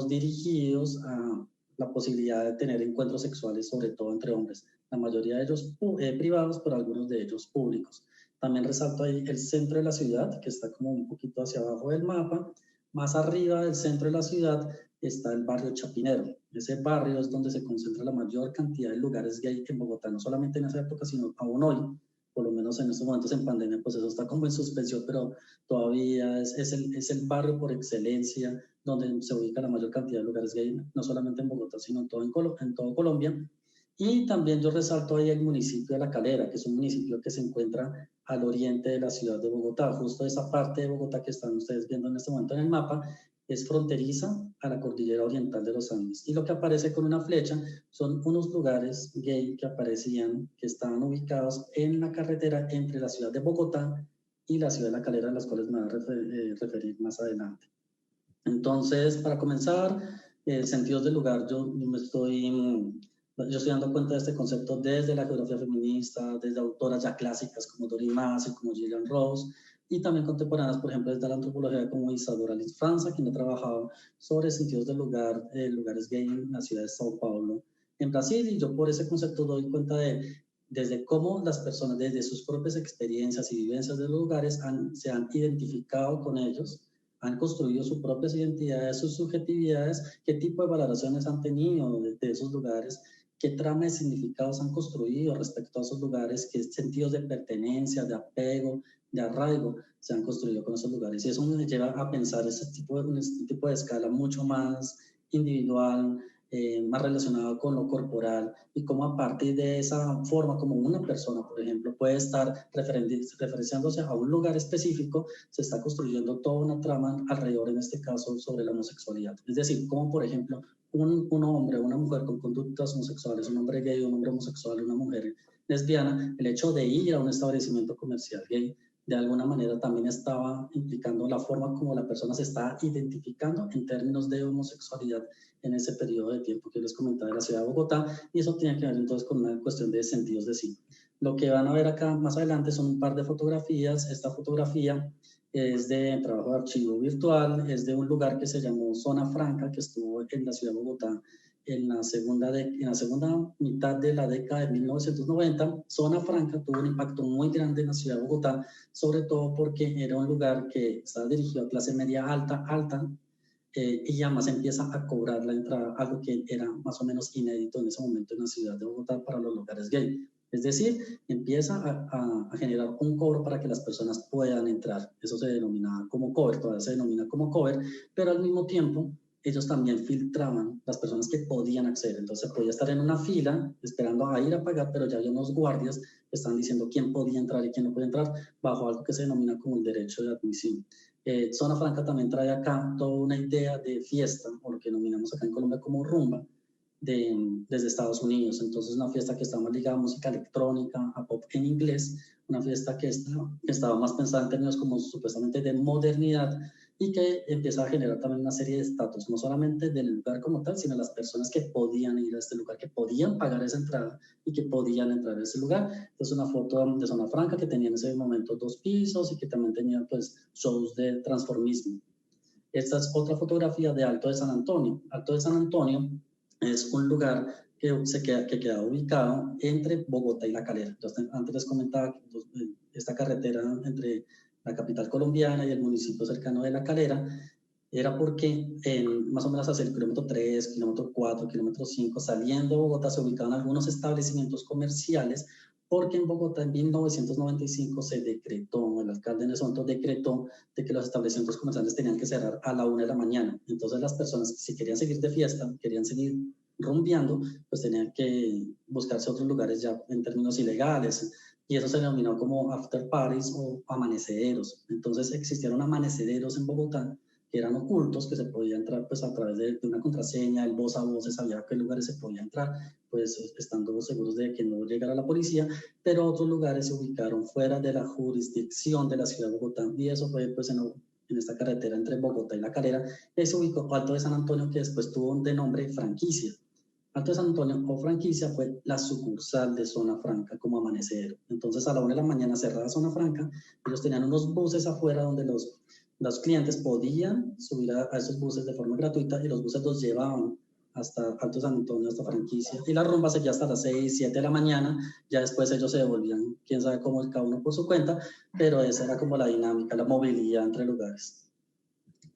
dirigidos a la posibilidad de tener encuentros sexuales, sobre todo entre hombres. La mayoría de ellos privados, pero algunos de ellos públicos. También resalto ahí el centro de la ciudad, que está como un poquito hacia abajo del mapa. Más arriba del centro de la ciudad está el barrio Chapinero. Ese barrio es donde se concentra la mayor cantidad de lugares gay en Bogotá, no solamente en esa época, sino aún hoy. Por lo menos en estos momentos en pandemia, pues eso está como en suspensión, pero todavía es el barrio por excelencia donde se ubica la mayor cantidad de lugares gay, no solamente en Bogotá, sino en todo Colombia. Y también yo resalto ahí el municipio de La Calera, que es un municipio que se encuentra al oriente de la ciudad de Bogotá. Justo esa parte de Bogotá que están ustedes viendo en este momento en el mapa es fronteriza a la cordillera oriental de los Andes. Y lo que aparece con una flecha son unos lugares gay que estaban ubicados en la carretera entre la ciudad de Bogotá y la ciudad de La Calera, en las cuales me voy a referir más adelante. Entonces, para comenzar, sentidos del lugar, yo estoy dando cuenta de este concepto desde la geografía feminista, desde autoras ya clásicas como Dori Massey, como Gillian Ross, y también contemporáneas, por ejemplo, desde la antropología como Isadora Lins França, quien ha trabajado sobre sentidos del lugar, lugares gay en la ciudad de Sao Paulo, en Brasil, y yo por ese concepto doy cuenta desde cómo las personas, desde sus propias experiencias y vivencias de los lugares, se han identificado con ellos, han construido sus propias identidades, sus subjetividades, qué tipo de valoraciones han tenido de esos lugares, qué trama de significados han construido respecto a esos lugares, qué sentidos de pertenencia, de apego, de arraigo se han construido con esos lugares. Y eso me lleva a pensar este tipo de escala mucho más individual, más relacionado con lo corporal, y cómo a partir de esa forma como una persona, por ejemplo, puede estar referenciándose a un lugar específico, se está construyendo toda una trama alrededor, en este caso, sobre la homosexualidad. Es decir, como por ejemplo un hombre o una mujer con conductas homosexuales, un hombre gay, un hombre homosexual, una mujer lesbiana, el hecho de ir a un establecimiento comercial gay de alguna manera también estaba implicando la forma como la persona se está identificando en términos de homosexualidad en ese periodo de tiempo que les comentaba de la ciudad de Bogotá, y eso tiene que ver entonces con una cuestión de sentidos de sí. Lo que van a ver acá más adelante son un par de fotografías. Esta fotografía es de trabajo de archivo virtual, es de un lugar que se llamó Zona Franca, que estuvo en la ciudad de Bogotá en la segunda mitad de la década de 1990. Zona Franca tuvo un impacto muy grande en la ciudad de Bogotá, sobre todo porque era un lugar que estaba dirigido a clase media alta, y además empieza a cobrar la entrada, algo que era más o menos inédito en ese momento en la ciudad de Bogotá para los lugares gay. Es decir, empieza a generar un cobro para que las personas puedan entrar. Eso se denominaba como cover, todavía se denomina como cover, pero al mismo tiempo ellos también filtraban las personas que podían acceder. Entonces podía estar en una fila esperando a ir a pagar, pero ya había unos guardias que estaban diciendo quién podía entrar y quién no podía entrar bajo algo que se denomina como el derecho de admisión. Zona Franca también trae acá toda una idea de fiesta, o lo que denominamos acá en Colombia como rumba, desde Estados Unidos. Entonces una fiesta que estaba más ligada a música electrónica, a pop en inglés, una fiesta que estaba más pensada en términos como supuestamente de modernidad, y que empieza a generar también una serie de estatus, no solamente del lugar como tal, sino las personas que podían ir a este lugar, que podían pagar esa entrada y que podían entrar a ese lugar. Entonces una foto de Zona Franca que tenía en ese momento 2 pisos y que también tenía pues shows de transformismo. Esta es otra fotografía de Alto de San Antonio. Alto de San Antonio es un lugar que queda ubicado entre Bogotá y La Calera. Entonces, antes les comentaba que esta carretera entre la capital colombiana y el municipio cercano de La Calera era porque más o menos hacia el kilómetro 3, kilómetro 4, kilómetro 5, saliendo de Bogotá se ubicaban algunos establecimientos comerciales, porque en Bogotá en 1995 se decretó, el alcalde en ese momento decretó de que los establecimientos comerciales tenían que cerrar a la 1 de la mañana. Entonces las personas, si querían seguir de fiesta, querían seguir rumbeando, pues tenían que buscarse otros lugares ya en términos ilegales, y eso se denominó como after parties o amanecederos. Entonces existieron amanecederos en Bogotá que eran ocultos, que se podía entrar pues a través de una contraseña, el voz a voz, se sabía a qué lugares se podía entrar, pues estando seguros de que no llegara la policía, pero otros lugares se ubicaron fuera de la jurisdicción de la ciudad de Bogotá, y eso fue pues en esta carretera entre Bogotá y La Calera, se ubicó Alto de San Antonio, que después tuvo de nombre Franquicia. Alto de San Antonio o Franquicia fue la sucursal de Zona Franca como amanecedero. Entonces a la 1 de la mañana cerrada Zona Franca, ellos tenían unos buses afuera donde los clientes podían subir a esos buses de forma gratuita, y los buses los llevaban hasta Alto San Antonio, hasta Franquicia, y la rumba seguía hasta las 6, 7 de la mañana, ya después ellos se devolvían, quién sabe cómo, cada uno por su cuenta, pero esa era como la dinámica, la movilidad entre lugares.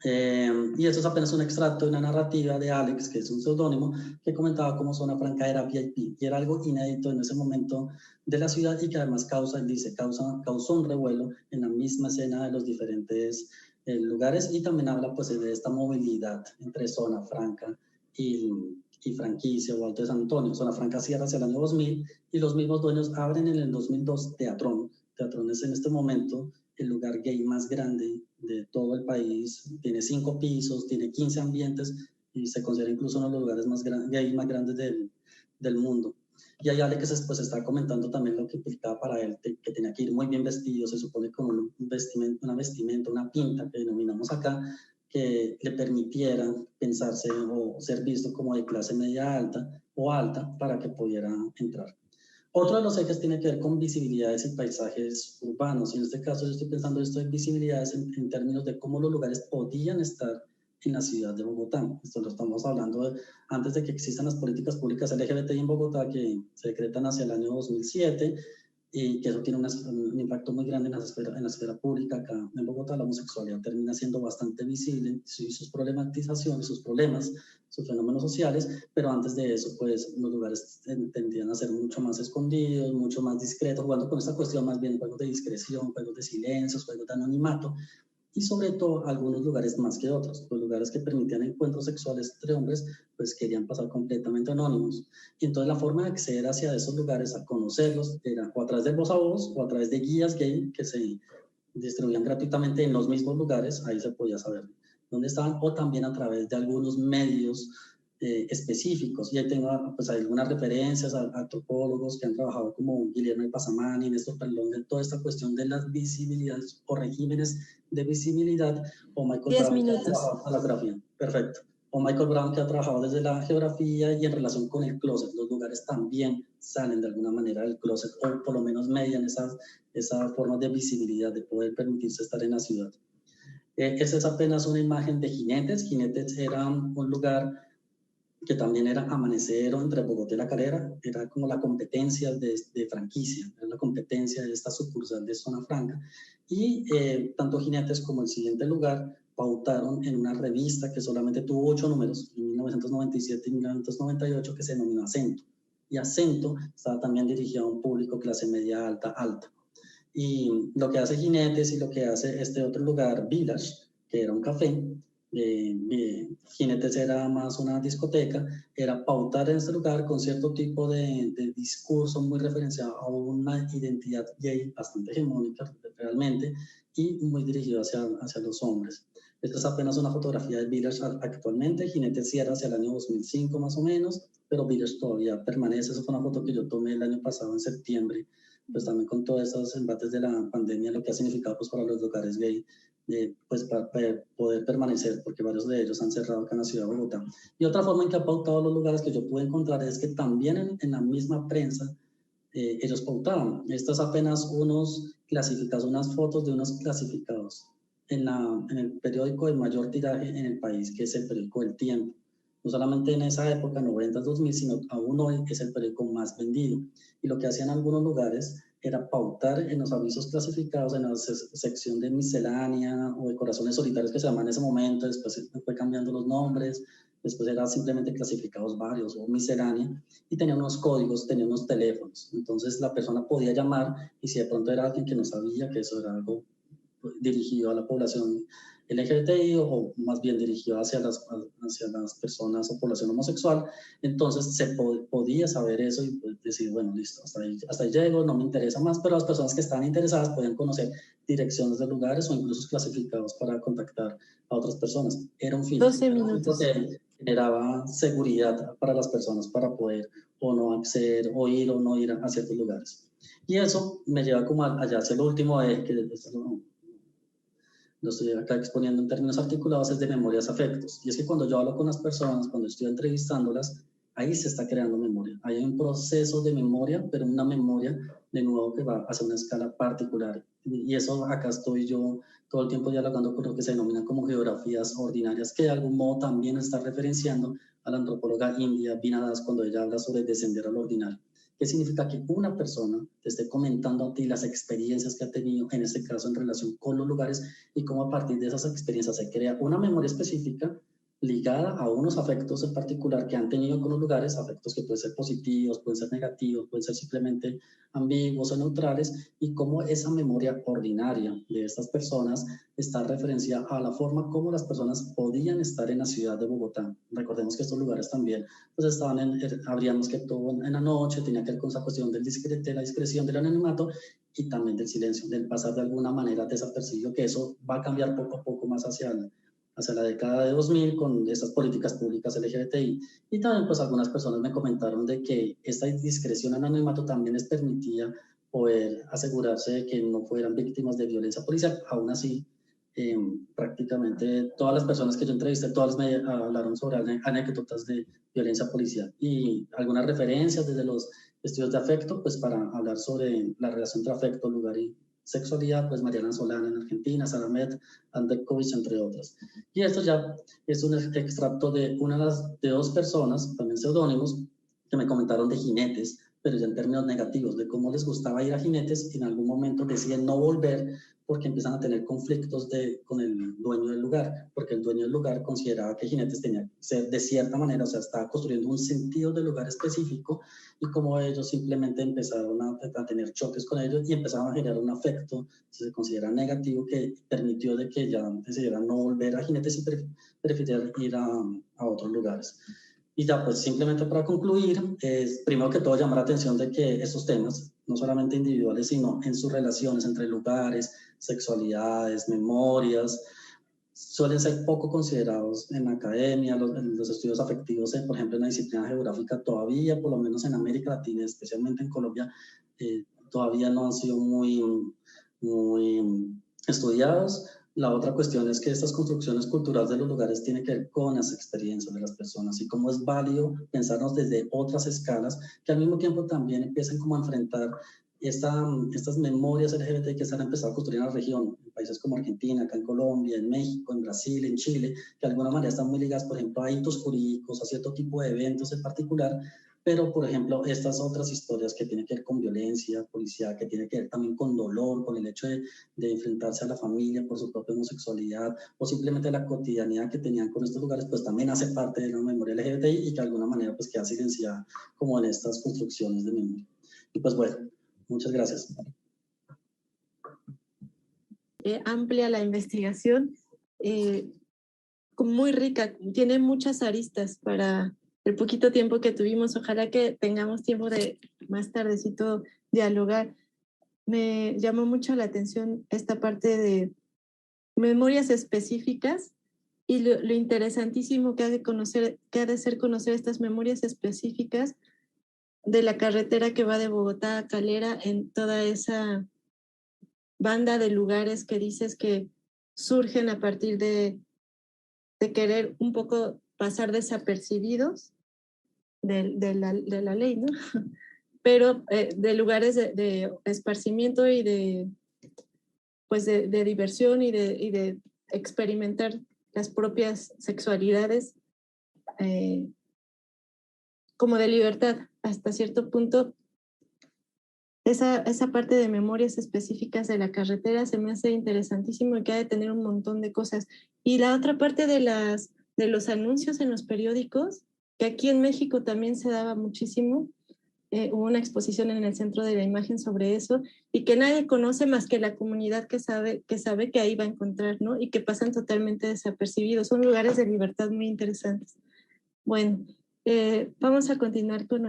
Y eso es apenas un extracto de una narrativa de Alex, que es un seudónimo, que comentaba cómo Zona Franca era VIP, y era algo inédito en ese momento de la ciudad, y que además causó un revuelo en la misma escena de los diferentes lugares, y también habla pues de esta movilidad entre Zona Franca y Franquicia o Alto de San Antonio. Zona Franca cierra hacia el año 2000, y los mismos dueños abren en el 2002 Teatrón. Teatrón es en este momento el lugar gay más grande de todo el país, tiene 5 pisos, tiene 15 ambientes, y se considera incluso uno de los lugares más gay más grandes del mundo. Y ahí Alex pues está comentando también lo que implicaba para él, que tenía que ir muy bien vestido, se supone con una vestimenta, una pinta que denominamos acá, que le permitiera pensarse o ser visto como de clase media alta o alta para que pudiera entrar. Otro de los ejes tiene que ver con visibilidades y paisajes urbanos, y en este caso yo estoy pensando esto de visibilidades en términos de cómo los lugares podían estar en la ciudad de Bogotá. Esto lo estamos hablando antes de que existan las políticas públicas LGBTI en Bogotá, que se decretan hacia el año 2007, y que eso tiene un impacto muy grande en la esfera pública. Acá en Bogotá la homosexualidad termina siendo bastante visible, sus problematizaciones, sus problemas, sus fenómenos sociales, pero antes de eso, pues los lugares tendían a ser mucho más escondidos, mucho más discretos, jugando con esta cuestión más bien juegos de discreción, juegos de silencios, juegos de anonimato, y sobre todo algunos lugares más que otros. Los lugares que permitían encuentros sexuales entre hombres, pues querían pasar completamente anónimos. Y entonces la forma de acceder hacia esos lugares, a conocerlos, era o a través de voz a voz o a través de guías gay que se distribuían gratuitamente en los mismos lugares, ahí se podía saber dónde estaban, o también a través de algunos medios específicos. Y ahí tengo pues algunas referencias a antropólogos que han trabajado como Guillermo Pasamani, Néstor Perlón, de toda esta cuestión de las visibilidades o regímenes de visibilidad, o Michael 10 Brown, minutos. que ha trabajado con la geografía. Perfecto. O Michael Brown, que ha trabajado desde la geografía y en relación con el closet. Los lugares también salen de alguna manera del closet, o por lo menos median esa forma de visibilidad, de poder permitirse estar en la ciudad. Esa es apenas una imagen de Jinetes. Jinetes era un lugar que también era amanecero entre Bogotá y La Calera, era como la competencia de franquicia, era la competencia de esta sucursal de Zona Franca, y tanto Jinetes como el siguiente lugar pautaron en una revista que solamente tuvo 8 números, en 1997 y 1998, que se denominó Acento, y Acento estaba también dirigido a un público clase media alta. Y lo que hace Jinetes y lo que hace este otro lugar, Village, que era un café, Jinetes era más una discoteca, era pautar en este lugar con cierto tipo de discurso muy referenciado a una identidad gay bastante hegemónica realmente, y muy dirigido hacia los hombres. Esta es apenas una fotografía de Village actualmente. Jinetes cierra hacia el año 2005 más o menos, pero Village todavía permanece. Esa fue una foto que yo tomé el año pasado en septiembre, pues también con todos esos embates de la pandemia, lo que ha significado pues para los lugares gay, pues para poder permanecer, porque varios de ellos han cerrado acá en la ciudad de Bogotá. Y otra forma en que ha pautado los lugares que yo pude encontrar es que también en la misma prensa ellos pautaban. Estas apenas unos clasificados, unas fotos de unos clasificados en el periódico de mayor tiraje en el país, que es el periódico El Tiempo. No solamente en esa época, 90-2000, sino aún hoy es el periódico más vendido. Y lo que hacían algunos lugares era pautar en los avisos clasificados, en la sección de miscelánea o de corazones solitarios que se llaman en ese momento, después se fue cambiando los nombres, después era simplemente clasificados varios o miscelánea, y tenía unos códigos, tenía unos teléfonos. Entonces la persona podía llamar, y si de pronto era alguien que no sabía que eso era algo dirigido a la población LGBTI o más bien dirigido hacia las personas o población homosexual, entonces se podía saber eso y decir, bueno, listo, hasta ahí llego, no me interesa más, pero las personas que estaban interesadas podían conocer direcciones de lugares o incluso clasificados para contactar a otras personas. Era un filtro. 12 minutos. Que generaba seguridad para las personas para poder o no acceder o ir o no ir a ciertos lugares. Y eso me lleva como allá hacia lo último que lo estoy acá exponiendo en términos articulados, es de memorias afectos. Y es que cuando yo hablo con las personas, cuando estoy entrevistándolas, ahí se está creando memoria. Hay un proceso de memoria, pero una memoria de nuevo que va hacia una escala particular. Y eso acá estoy yo todo el tiempo dialogando con lo que se denomina como geografías ordinarias, que de algún modo también está referenciando a la antropóloga india Veena Das cuando ella habla sobre descender a lo ordinario. ¿Qué significa? Que una persona te esté comentando a ti las experiencias que ha tenido, en este caso en relación con los lugares, y cómo a partir de esas experiencias se crea una memoria específica ligada a unos afectos en particular que han tenido con los lugares, afectos que pueden ser positivos, pueden ser negativos, pueden ser simplemente ambiguos o neutrales, y cómo esa memoria ordinaria de estas personas está referenciada a la forma como las personas podían estar en la ciudad de Bogotá. Recordemos que estos lugares también pues estaban abríamos que todo en la noche, tenía que ver con esa cuestión de la discreción del anonimato y también del silencio, del pasar de alguna manera desapercibido, que eso va a cambiar poco a poco más hacia la década de 2000 con estas políticas públicas LGBTI. Y también pues algunas personas me comentaron de que esta discreción en anonimato también les permitía poder asegurarse de que no fueran víctimas de violencia policial. Aún así, prácticamente todas las personas que yo entrevisté, todas me hablaron sobre anécdotas de violencia policial y algunas referencias desde los estudios de afecto, pues para hablar sobre la relación entre afecto, lugar y sexualidad, pues Mariana Solana en Argentina, Saramet, Anderkovich, entre otras. Y esto ya es un extracto de dos personas, también seudónimos, que me comentaron de Jinetes, pero ya en términos negativos, de cómo les gustaba ir a jinetes y en algún momento deciden no volver porque empiezan a tener conflictos con el dueño del lugar, porque el dueño del lugar consideraba que jinetes tenía que ser de cierta manera, o sea, estaba construyendo un sentido del lugar específico, y como ellos simplemente empezaron a tener choques con ellos y empezaron a generar un afecto, se considera negativo, que permitió de que ya decidieran no volver a jinetes y prefirieran ir a otros lugares. Y ya, pues simplemente para concluir, es primero que todo llamar la atención de que estos temas, no solamente individuales, sino en sus relaciones entre lugares, sexualidades, memorias, suelen ser poco considerados en la academia, en los estudios afectivos, por ejemplo, en la disciplina geográfica todavía, por lo menos en América Latina, especialmente en Colombia, todavía no han sido muy estudiados. La otra cuestión es que estas construcciones culturales de los lugares tienen que ver con las experiencias de las personas y cómo es válido pensarnos desde otras escalas que al mismo tiempo también empiezan como a enfrentar estas memorias LGBT que se han empezado a construir en la región, en países como Argentina, acá en Colombia, en México, en Brasil, en Chile, que de alguna manera están muy ligadas, por ejemplo, a hitos jurídicos, a cierto tipo de eventos en particular, pero, por ejemplo, estas otras historias que tienen que ver con violencia policial, que tienen que ver también con dolor, con el hecho de enfrentarse a la familia por su propia homosexualidad, o simplemente la cotidianidad que tenían con estos lugares, pues también hace parte de la memoria LGBTI y que de alguna manera pues queda silenciada como en estas construcciones de memoria. Y pues bueno, muchas gracias. Amplia la investigación, muy rica, tiene muchas aristas para el poquito tiempo que tuvimos. Ojalá que tengamos tiempo de más tardecito dialogar. Me llamó mucho la atención esta parte de memorias específicas y lo interesantísimo que ha de ser conocer estas memorias específicas de la carretera que va de Bogotá a Calera, en toda esa banda de lugares que dices que surgen a partir de querer un poco pasar desapercibidos de la ley, ¿no? Pero de lugares de esparcimiento y pues de diversión y de experimentar las propias sexualidades como de libertad hasta cierto punto. Esa parte de memorias específicas de la carretera se me hace interesantísimo y que ha de tener un montón de cosas. Y la otra parte de los anuncios en los periódicos, que aquí en México también se daba muchísimo. Hubo una exposición en el Centro de la Imagen sobre eso y que nadie conoce más que la comunidad que sabe que ahí va a encontrar, ¿no? Y que pasan totalmente desapercibidos. Son lugares de libertad muy interesantes. Bueno, vamos a continuar con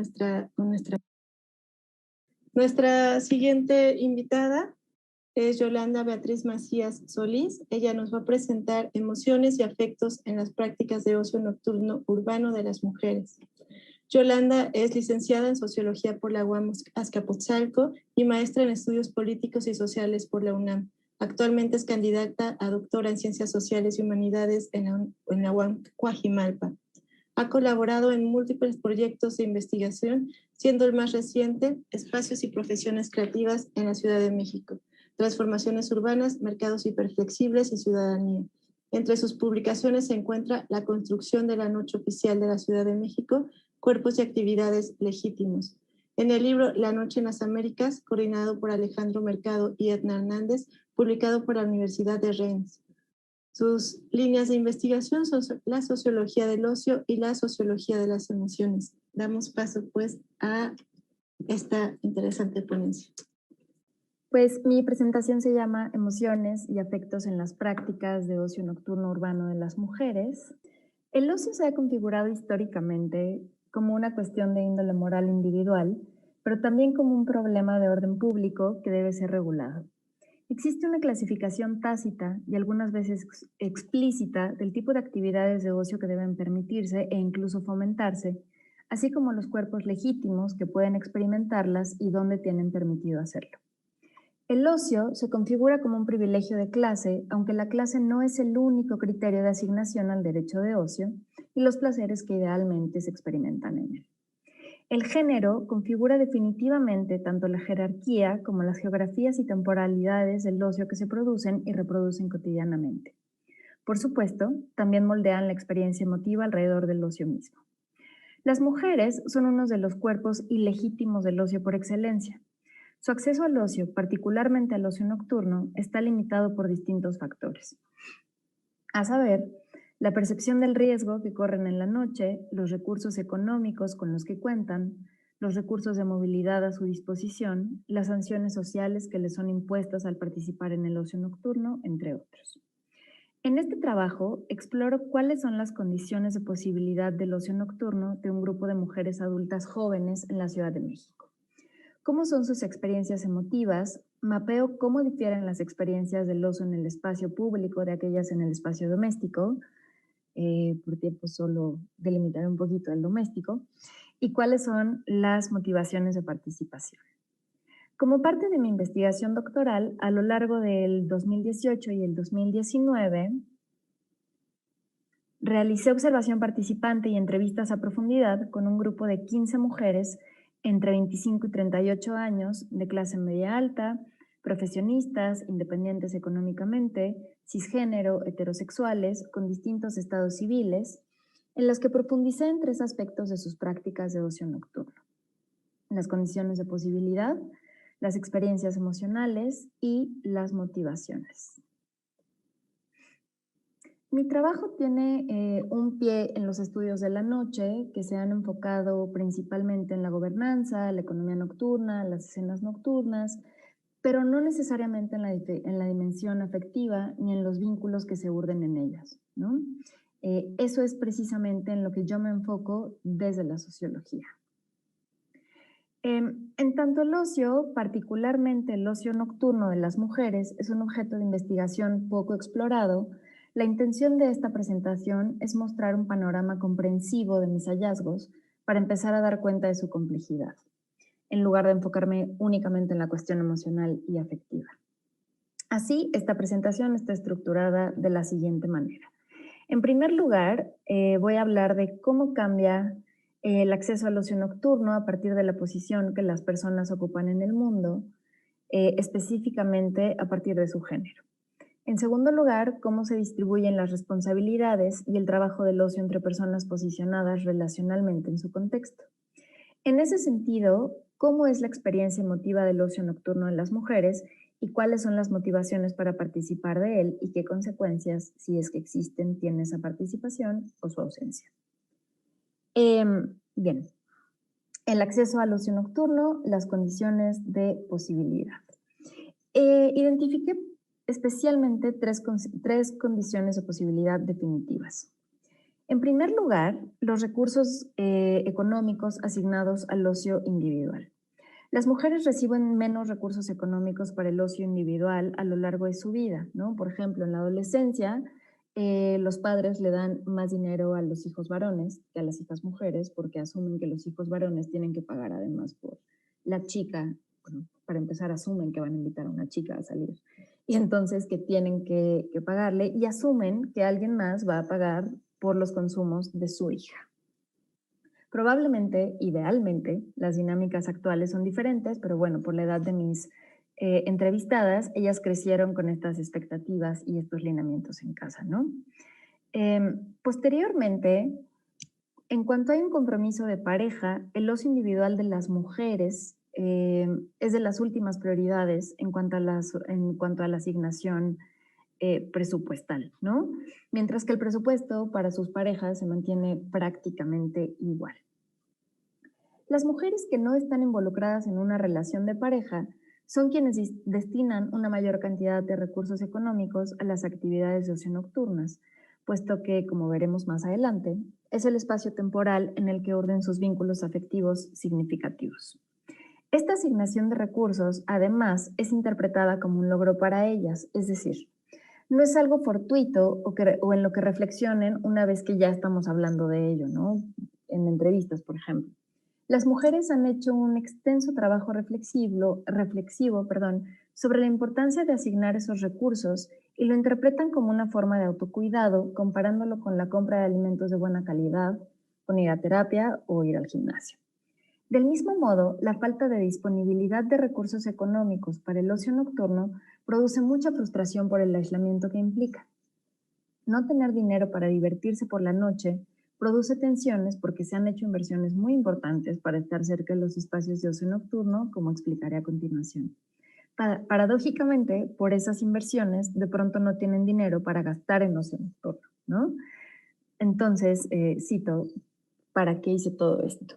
nuestra siguiente invitada es Yolanda Beatriz Macías Solís. Ella nos va a presentar emociones y afectos en las prácticas de ocio nocturno urbano de las mujeres. Yolanda es licenciada en Sociología por la UAM Azcapotzalco y maestra en Estudios Políticos y Sociales por la UNAM. Actualmente es candidata a doctora en Ciencias Sociales y Humanidades en la UAM Coajimalpa. Ha colaborado en múltiples proyectos de investigación, siendo el más reciente Espacios y Profesiones Creativas en la Ciudad de México, Transformaciones Urbanas, Mercados Hiperflexibles y Ciudadanía. Entre sus publicaciones se encuentra La construcción de la noche oficial de la Ciudad de México, Cuerpos y actividades legítimos. En el libro La noche en las Américas, coordinado por Alejandro Mercado y Edna Hernández, publicado por la Universidad de Rennes. Sus líneas de investigación son la sociología del ocio y la sociología de las emociones. Damos paso pues a esta interesante ponencia. Pues mi presentación se llama Emociones y afectos en las prácticas de ocio nocturno urbano de las mujeres. El ocio se ha configurado históricamente como una cuestión de índole moral individual, pero también como un problema de orden público que debe ser regulado. Existe una clasificación tácita y algunas veces explícita del tipo de actividades de ocio que deben permitirse e incluso fomentarse, así como los cuerpos legítimos que pueden experimentarlas y dónde tienen permitido hacerlo. El ocio se configura como un privilegio de clase, aunque la clase no es el único criterio de asignación al derecho de ocio y los placeres que idealmente se experimentan en él. El género configura definitivamente tanto la jerarquía como las geografías y temporalidades del ocio que se producen y reproducen cotidianamente. Por supuesto, también moldean la experiencia emotiva alrededor del ocio mismo. Las mujeres son uno de los cuerpos ilegítimos del ocio por excelencia. Su acceso al ocio, particularmente al ocio nocturno, está limitado por distintos factores. A saber, la percepción del riesgo que corren en la noche, los recursos económicos con los que cuentan, los recursos de movilidad a su disposición, las sanciones sociales que les son impuestas al participar en el ocio nocturno, entre otros. En este trabajo exploro cuáles son las condiciones de posibilidad del ocio nocturno de un grupo de mujeres adultas jóvenes en la Ciudad de México. ¿Cómo son sus experiencias emotivas? Mapeo cómo difieren las experiencias del ocio en el espacio público de aquellas en el espacio doméstico. Por tiempo solo delimitaré un poquito el doméstico. Y cuáles son las motivaciones de participación. Como parte de mi investigación doctoral, a lo largo del 2018 y el 2019, realicé observación participante y entrevistas a profundidad con un grupo de 15 mujeres entre 25 y 38 años, de clase media alta, profesionistas, independientes económicamente, cisgénero, heterosexuales, con distintos estados civiles, en los que profundicé en 3 aspectos de sus prácticas de ocio nocturno: las condiciones de posibilidad, las experiencias emocionales y las motivaciones. Mi trabajo tiene un pie en los estudios de la noche, que se han enfocado principalmente en la gobernanza, la economía nocturna, las escenas nocturnas, pero no necesariamente en la dimensión afectiva ni en los vínculos que se urden en ellas, ¿no? Eso es precisamente en lo que yo me enfoco desde la sociología. En tanto el ocio, particularmente el ocio nocturno de las mujeres, es un objeto de investigación poco explorado, la intención de esta presentación es mostrar un panorama comprensivo de mis hallazgos para empezar a dar cuenta de su complejidad, en lugar de enfocarme únicamente en la cuestión emocional y afectiva. Así, esta presentación está estructurada de la siguiente manera. En primer lugar, voy a hablar de cómo cambia el acceso al ocio nocturno a partir de la posición que las personas ocupan en el mundo, específicamente a partir de su género. En segundo lugar, cómo se distribuyen las responsabilidades y el trabajo del ocio entre personas posicionadas relacionalmente en su contexto. En ese sentido, cómo es la experiencia emotiva del ocio nocturno en las mujeres y cuáles son las motivaciones para participar de él y qué consecuencias, si es que existen, tiene esa participación o su ausencia. Bien, el acceso al ocio nocturno, las condiciones de posibilidad. Identifiqué especialmente tres condiciones de posibilidad definitivas. En primer lugar, los recursos económicos asignados al ocio individual. Las mujeres reciben menos recursos económicos para el ocio individual a lo largo de su vida, ¿no? Por ejemplo, en la adolescencia, los padres le dan más dinero a los hijos varones que a las hijas mujeres porque asumen que los hijos varones tienen que pagar además por la chica. Bueno, para empezar, asumen que van a invitar a una chica a salir y entonces que tienen que pagarle y asumen que alguien más va a pagar por los consumos de su hija. Probablemente, idealmente, las dinámicas actuales son diferentes, pero bueno, por la edad de mis entrevistadas, ellas crecieron con estas expectativas y estos lineamientos en casa, ¿no? Posteriormente, en cuanto hay un compromiso de pareja, el ocio individual de las mujeres es de las últimas prioridades en cuanto a la asignación presupuestal, ¿no? Mientras que el presupuesto para sus parejas se mantiene prácticamente igual. Las mujeres que no están involucradas en una relación de pareja son quienes destinan una mayor cantidad de recursos económicos a las actividades de ocio nocturnas, puesto que, como veremos más adelante, es el espacio temporal en el que urden sus vínculos afectivos significativos. Esta asignación de recursos, además, es interpretada como un logro para ellas, es decir, no es algo fortuito o en lo que reflexionen una vez que ya estamos hablando de ello, ¿no? En entrevistas, por ejemplo. Las mujeres han hecho un extenso trabajo reflexivo, sobre la importancia de asignar esos recursos y lo interpretan como una forma de autocuidado, comparándolo con la compra de alimentos de buena calidad, con ir a terapia o ir al gimnasio. Del mismo modo, la falta de disponibilidad de recursos económicos para el ocio nocturno produce mucha frustración por el aislamiento que implica. No tener dinero para divertirse por la noche produce tensiones porque se han hecho inversiones muy importantes para estar cerca de los espacios de ocio nocturno, como explicaré a continuación. Paradójicamente, por esas inversiones, de pronto no tienen dinero para gastar en ocio nocturno, ¿no? Entonces, cito, ¿para qué hice todo esto?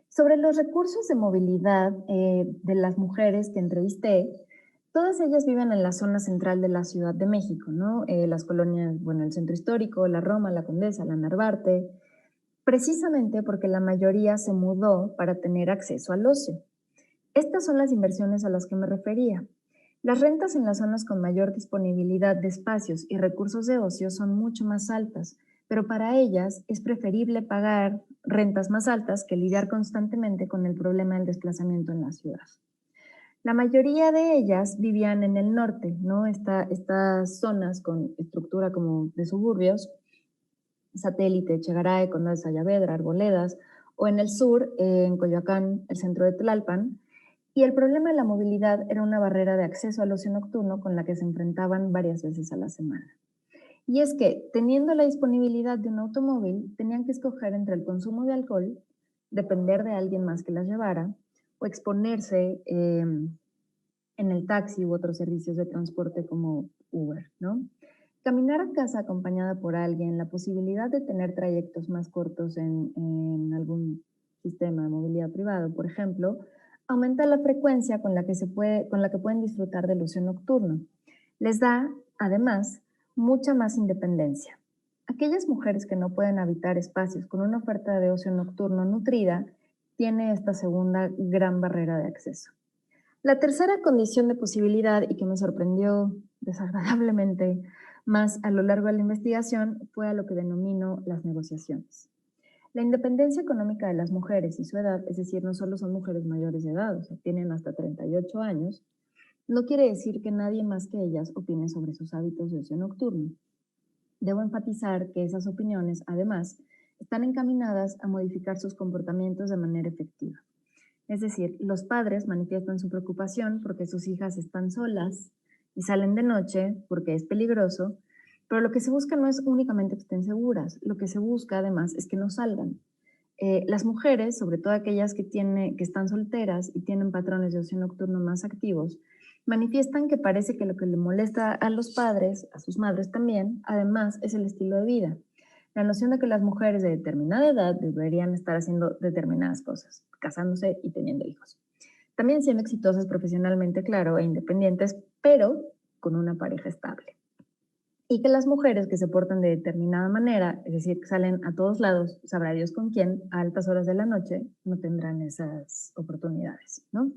Sobre los recursos de movilidad de las mujeres que entrevisté, todas ellas viven en la zona central de la Ciudad de México, ¿no? Las colonias, bueno, el Centro Histórico, la Roma, la Condesa, la Narvarte, precisamente porque la mayoría se mudó para tener acceso al ocio. Estas son las inversiones a las que me refería. Las rentas en las zonas con mayor disponibilidad de espacios y recursos de ocio son mucho más altas, pero para ellas es preferible pagar rentas más altas que lidiar constantemente con el problema del desplazamiento en la ciudad. La mayoría de ellas vivían en el norte, ¿no? Estas zonas con estructura como de suburbios, Satélite, Echegaray, Condado de Sayavedra, Arboledas, o en el sur, en Coyoacán, el centro de Tlalpan. Y el problema de la movilidad era una barrera de acceso al ocio nocturno con la que se enfrentaban varias veces a la semana. Y es que, teniendo la disponibilidad de un automóvil, tenían que escoger entre el consumo de alcohol, depender de alguien más que las llevara, o exponerse en el taxi u otros servicios de transporte como Uber, ¿no? Caminar a casa acompañada por alguien, la posibilidad de tener trayectos más cortos en algún sistema de movilidad privado, por ejemplo, aumenta la frecuencia con la que pueden disfrutar del ocio nocturno. Les da, además, mucha más independencia. Aquellas mujeres que no pueden habitar espacios con una oferta de ocio nocturno nutrida, tiene esta segunda gran barrera de acceso. La tercera condición de posibilidad, y que me sorprendió desagradablemente más a lo largo de la investigación, fue a lo que denomino las negociaciones. La independencia económica de las mujeres y su edad, es decir, no solo son mujeres mayores de edad, o sea, tienen hasta 38 años, no quiere decir que nadie más que ellas opine sobre sus hábitos de ocio nocturno. Debo enfatizar que esas opiniones, además, están encaminadas a modificar sus comportamientos de manera efectiva. Es decir, los padres manifiestan su preocupación porque sus hijas están solas y salen de noche porque es peligroso, pero lo que se busca no es únicamente que estén seguras, lo que se busca además es que no salgan. Las mujeres, sobre todo aquellas que están solteras y tienen patrones de ocio nocturno más activos, manifiestan que parece que lo que le molesta a los padres, a sus madres también, además es el estilo de vida. La noción de que las mujeres de determinada edad deberían estar haciendo determinadas cosas, casándose y teniendo hijos. También siendo exitosas profesionalmente, claro, e independientes, pero con una pareja estable. Y que las mujeres que se portan de determinada manera, es decir, que salen a todos lados, sabrá Dios con quién, a altas horas de la noche, no tendrán esas oportunidades, ¿no?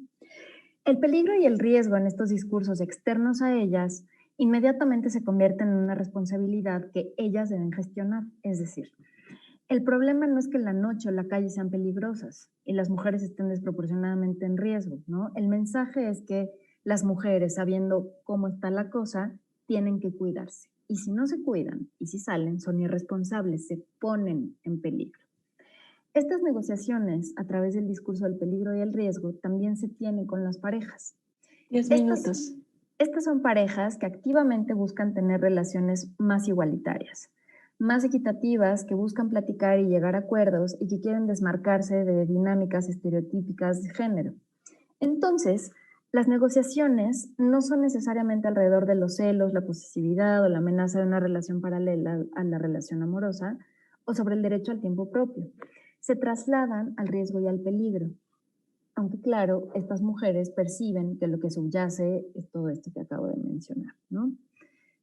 El peligro y el riesgo en estos discursos externos a ellas inmediatamente se convierten en una responsabilidad que ellas deben gestionar. Es decir, el problema no es que la noche o la calle sean peligrosas y las mujeres estén desproporcionadamente en riesgo, ¿no? El mensaje es que las mujeres, sabiendo cómo está la cosa, tienen que cuidarse. Y si no se cuidan y si salen, son irresponsables, se ponen en peligro. Estas negociaciones a través del discurso del peligro y el riesgo también se tienen con las parejas. 10 minutos. Estas son parejas que activamente buscan tener relaciones más igualitarias, más equitativas, que buscan platicar y llegar a acuerdos y que quieren desmarcarse de dinámicas estereotípicas de género. Entonces, las negociaciones no son necesariamente alrededor de los celos, la posesividad o la amenaza de una relación paralela a la relación amorosa o sobre el derecho al tiempo propio. Se trasladan al riesgo y al peligro. Aunque claro, estas mujeres perciben que lo que subyace es todo esto que acabo de mencionar, ¿no?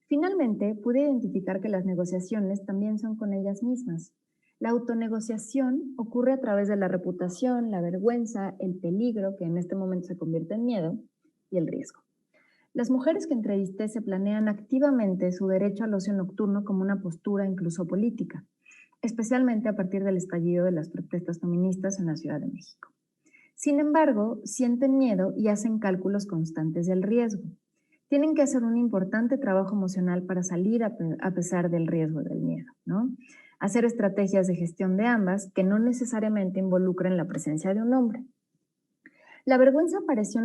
Finalmente, pude identificar que las negociaciones también son con ellas mismas. La autonegociación ocurre a través de la reputación, la vergüenza, el peligro, que en este momento se convierte en miedo, y el riesgo. Las mujeres que entrevisté se planean activamente su derecho al ocio nocturno como una postura incluso política, especialmente a partir del estallido de las protestas feministas en la Ciudad de México. Sin embargo, sienten miedo y hacen cálculos constantes del riesgo. Tienen que hacer un importante trabajo emocional para salir a pesar del riesgo del miedo, ¿no? Hacer estrategias de gestión de ambas que no necesariamente involucren la presencia de un hombre. La vergüenza apareció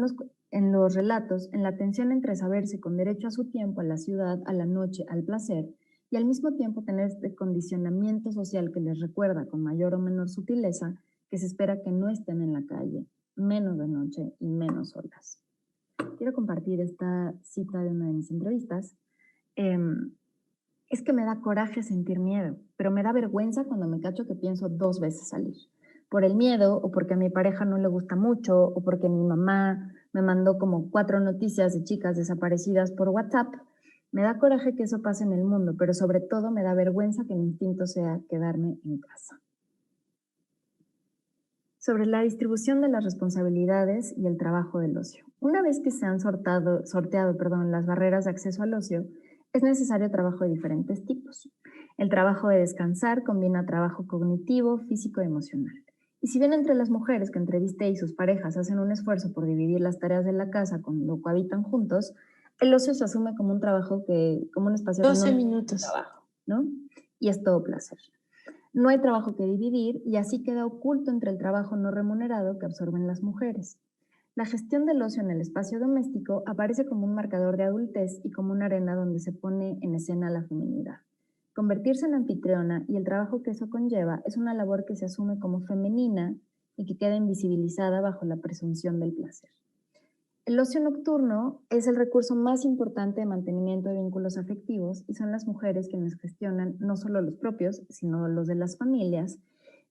en los relatos, en la tensión entre saberse con derecho a su tiempo, a la ciudad, a la noche, al placer, y al mismo tiempo tener este condicionamiento social que les recuerda con mayor o menor sutileza que se espera que no estén en la calle, menos de noche y menos solas. Quiero compartir esta cita de una de mis entrevistas. Es que me da coraje sentir miedo, pero me da vergüenza cuando me cacho que pienso 2 veces salir. Por el miedo, o porque a mi pareja no le gusta mucho, o porque mi mamá me mandó como 4 noticias de chicas desaparecidas por WhatsApp. Me da coraje que eso pase en el mundo, pero sobre todo me da vergüenza que mi instinto sea quedarme en casa. Sobre la distribución de las responsabilidades y el trabajo del ocio. Una vez que se han sorteado las barreras de acceso al ocio, es necesario trabajo de diferentes tipos. El trabajo de descansar combina trabajo cognitivo, físico y emocional. Y si bien entre las mujeres que entrevisté y sus parejas hacen un esfuerzo por dividir las tareas de la casa cuando cohabitan juntos, el ocio se asume como un trabajo como un espacio 12 minutos. Trabajo, ¿no? Y es todo placer. No hay trabajo que dividir y así queda oculto entre el trabajo no remunerado que absorben las mujeres. La gestión del ocio en el espacio doméstico aparece como un marcador de adultez y como una arena donde se pone en escena la feminidad. Convertirse en anfitriona y el trabajo que eso conlleva es una labor que se asume como femenina y que queda invisibilizada bajo la presunción del placer. El ocio nocturno es el recurso más importante de mantenimiento de vínculos afectivos y son las mujeres quienes gestionan no solo los propios, sino los de las familias.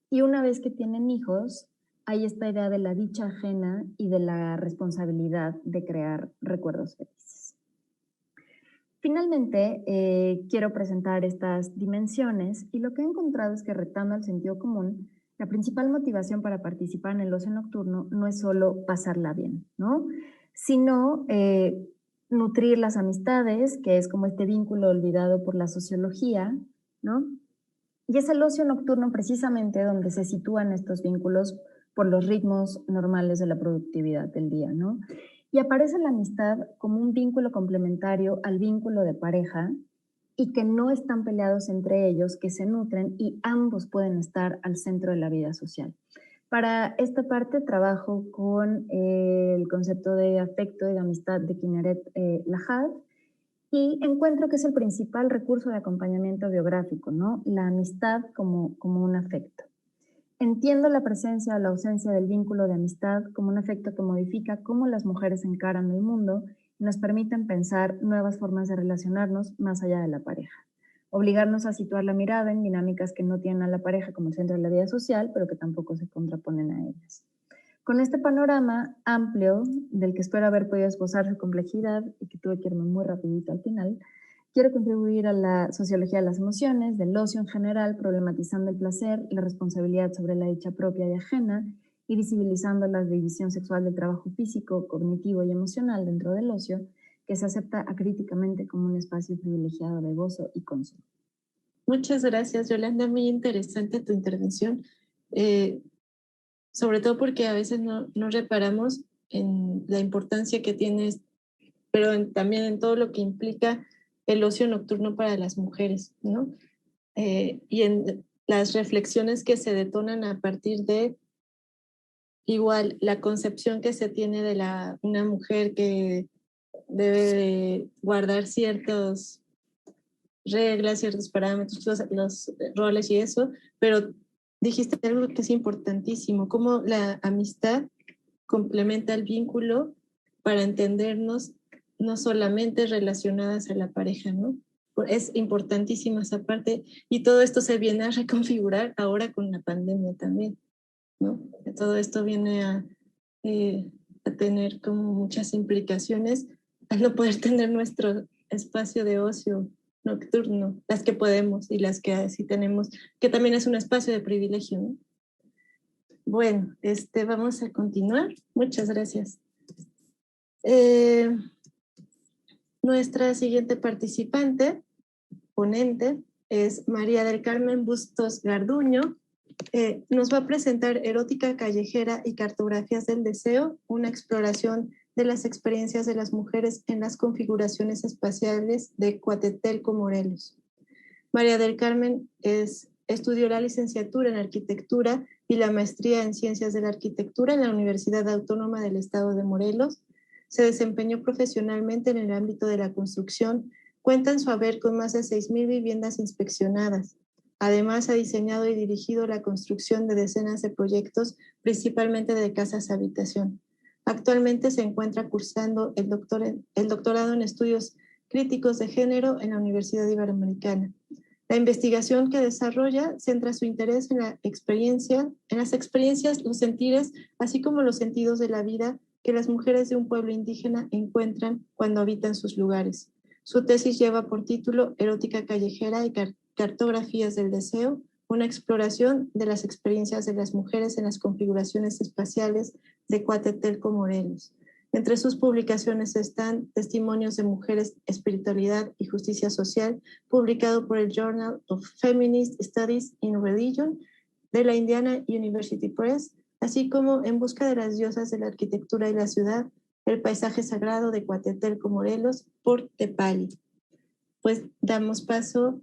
Y una vez que tienen hijos, hay esta idea de la dicha ajena y de la responsabilidad de crear recuerdos felices. Finalmente, quiero presentar estas dimensiones y lo que he encontrado es que, retando al sentido común, la principal motivación para participar en el ocio nocturno no es solo pasarla bien, ¿no? Sino nutrir las amistades, que es como este vínculo olvidado por la sociología, ¿no? Y es el ocio nocturno precisamente donde se sitúan estos vínculos por los ritmos normales de la productividad del día, ¿no? Y aparece la amistad como un vínculo complementario al vínculo de pareja y que no están peleados entre ellos, que se nutren y ambos pueden estar al centro de la vida social. Para esta parte trabajo con el concepto de afecto y de amistad de Kinneret Lajad y encuentro que es el principal recurso de acompañamiento biográfico, ¿no? La amistad como un afecto. Entiendo la presencia o la ausencia del vínculo de amistad como un afecto que modifica cómo las mujeres encaran el mundo y nos permiten pensar nuevas formas de relacionarnos más allá de la pareja. Obligarnos a situar la mirada en dinámicas que no tienen a la pareja como el centro de la vida social, pero que tampoco se contraponen a ellas. Con este panorama amplio, del que espero haber podido esbozar su complejidad y que tuve que irme muy rapidito al final, quiero contribuir a la sociología de las emociones, del ocio en general, problematizando el placer, la responsabilidad sobre la dicha propia y ajena, y visibilizando la división sexual del trabajo físico, cognitivo y emocional dentro del ocio, que se acepta acríticamente como un espacio privilegiado de gozo y consumo. Muchas gracias, Yolanda. Muy interesante tu intervención, sobre todo porque a veces no reparamos en la importancia que tiene, pero también en todo lo que implica el ocio nocturno para las mujeres, ¿no? Y en las reflexiones que se detonan a partir de, igual, la concepción que se tiene de una mujer que debe de guardar ciertas reglas, ciertos parámetros, los roles y eso, pero dijiste algo que es importantísimo, cómo la amistad complementa el vínculo para entendernos no solamente relacionadas a la pareja, ¿no? Es importantísima esa parte y todo esto se viene a reconfigurar ahora con la pandemia también, ¿no? Todo esto viene a tener como muchas implicaciones al no poder tener nuestro espacio de ocio nocturno, las que podemos y las que sí tenemos, que también es un espacio de privilegio, ¿no? Bueno, vamos a continuar. Muchas gracias. Nuestra siguiente participante, ponente, es María del Carmen Bustos Garduño. Nos va a presentar Erótica Callejera y Cartografías del Deseo, una exploración de las experiencias de las mujeres en las configuraciones espaciales de Coatetelco, Morelos. María del Carmen estudió la licenciatura en Arquitectura y la maestría en Ciencias de la Arquitectura en la Universidad Autónoma del Estado de Morelos. Se desempeñó profesionalmente en el ámbito de la construcción Cuenta en su haber con más de 6.000 viviendas inspeccionadas. Además, ha diseñado y dirigido la construcción de decenas de proyectos, principalmente de casas habitación. Actualmente se encuentra cursando el doctorado en estudios críticos de género en la Universidad Iberoamericana. La investigación que desarrolla centra su interés en las experiencias, los sentires, así como los sentidos de la vida que las mujeres de un pueblo indígena encuentran cuando habitan sus lugares. Su tesis lleva por título Erótica callejera y cartografías del deseo, una exploración de las experiencias de las mujeres en las configuraciones espaciales de Coatetelco, Morelos. Entre sus publicaciones están Testimonios de Mujeres, Espiritualidad y Justicia Social, publicado por el Journal of Feminist Studies in Religion de la Indiana University Press, así como En busca de las diosas de la arquitectura y la ciudad, el paisaje sagrado de Coatetelco, Morelos, por Tepali. Pues damos paso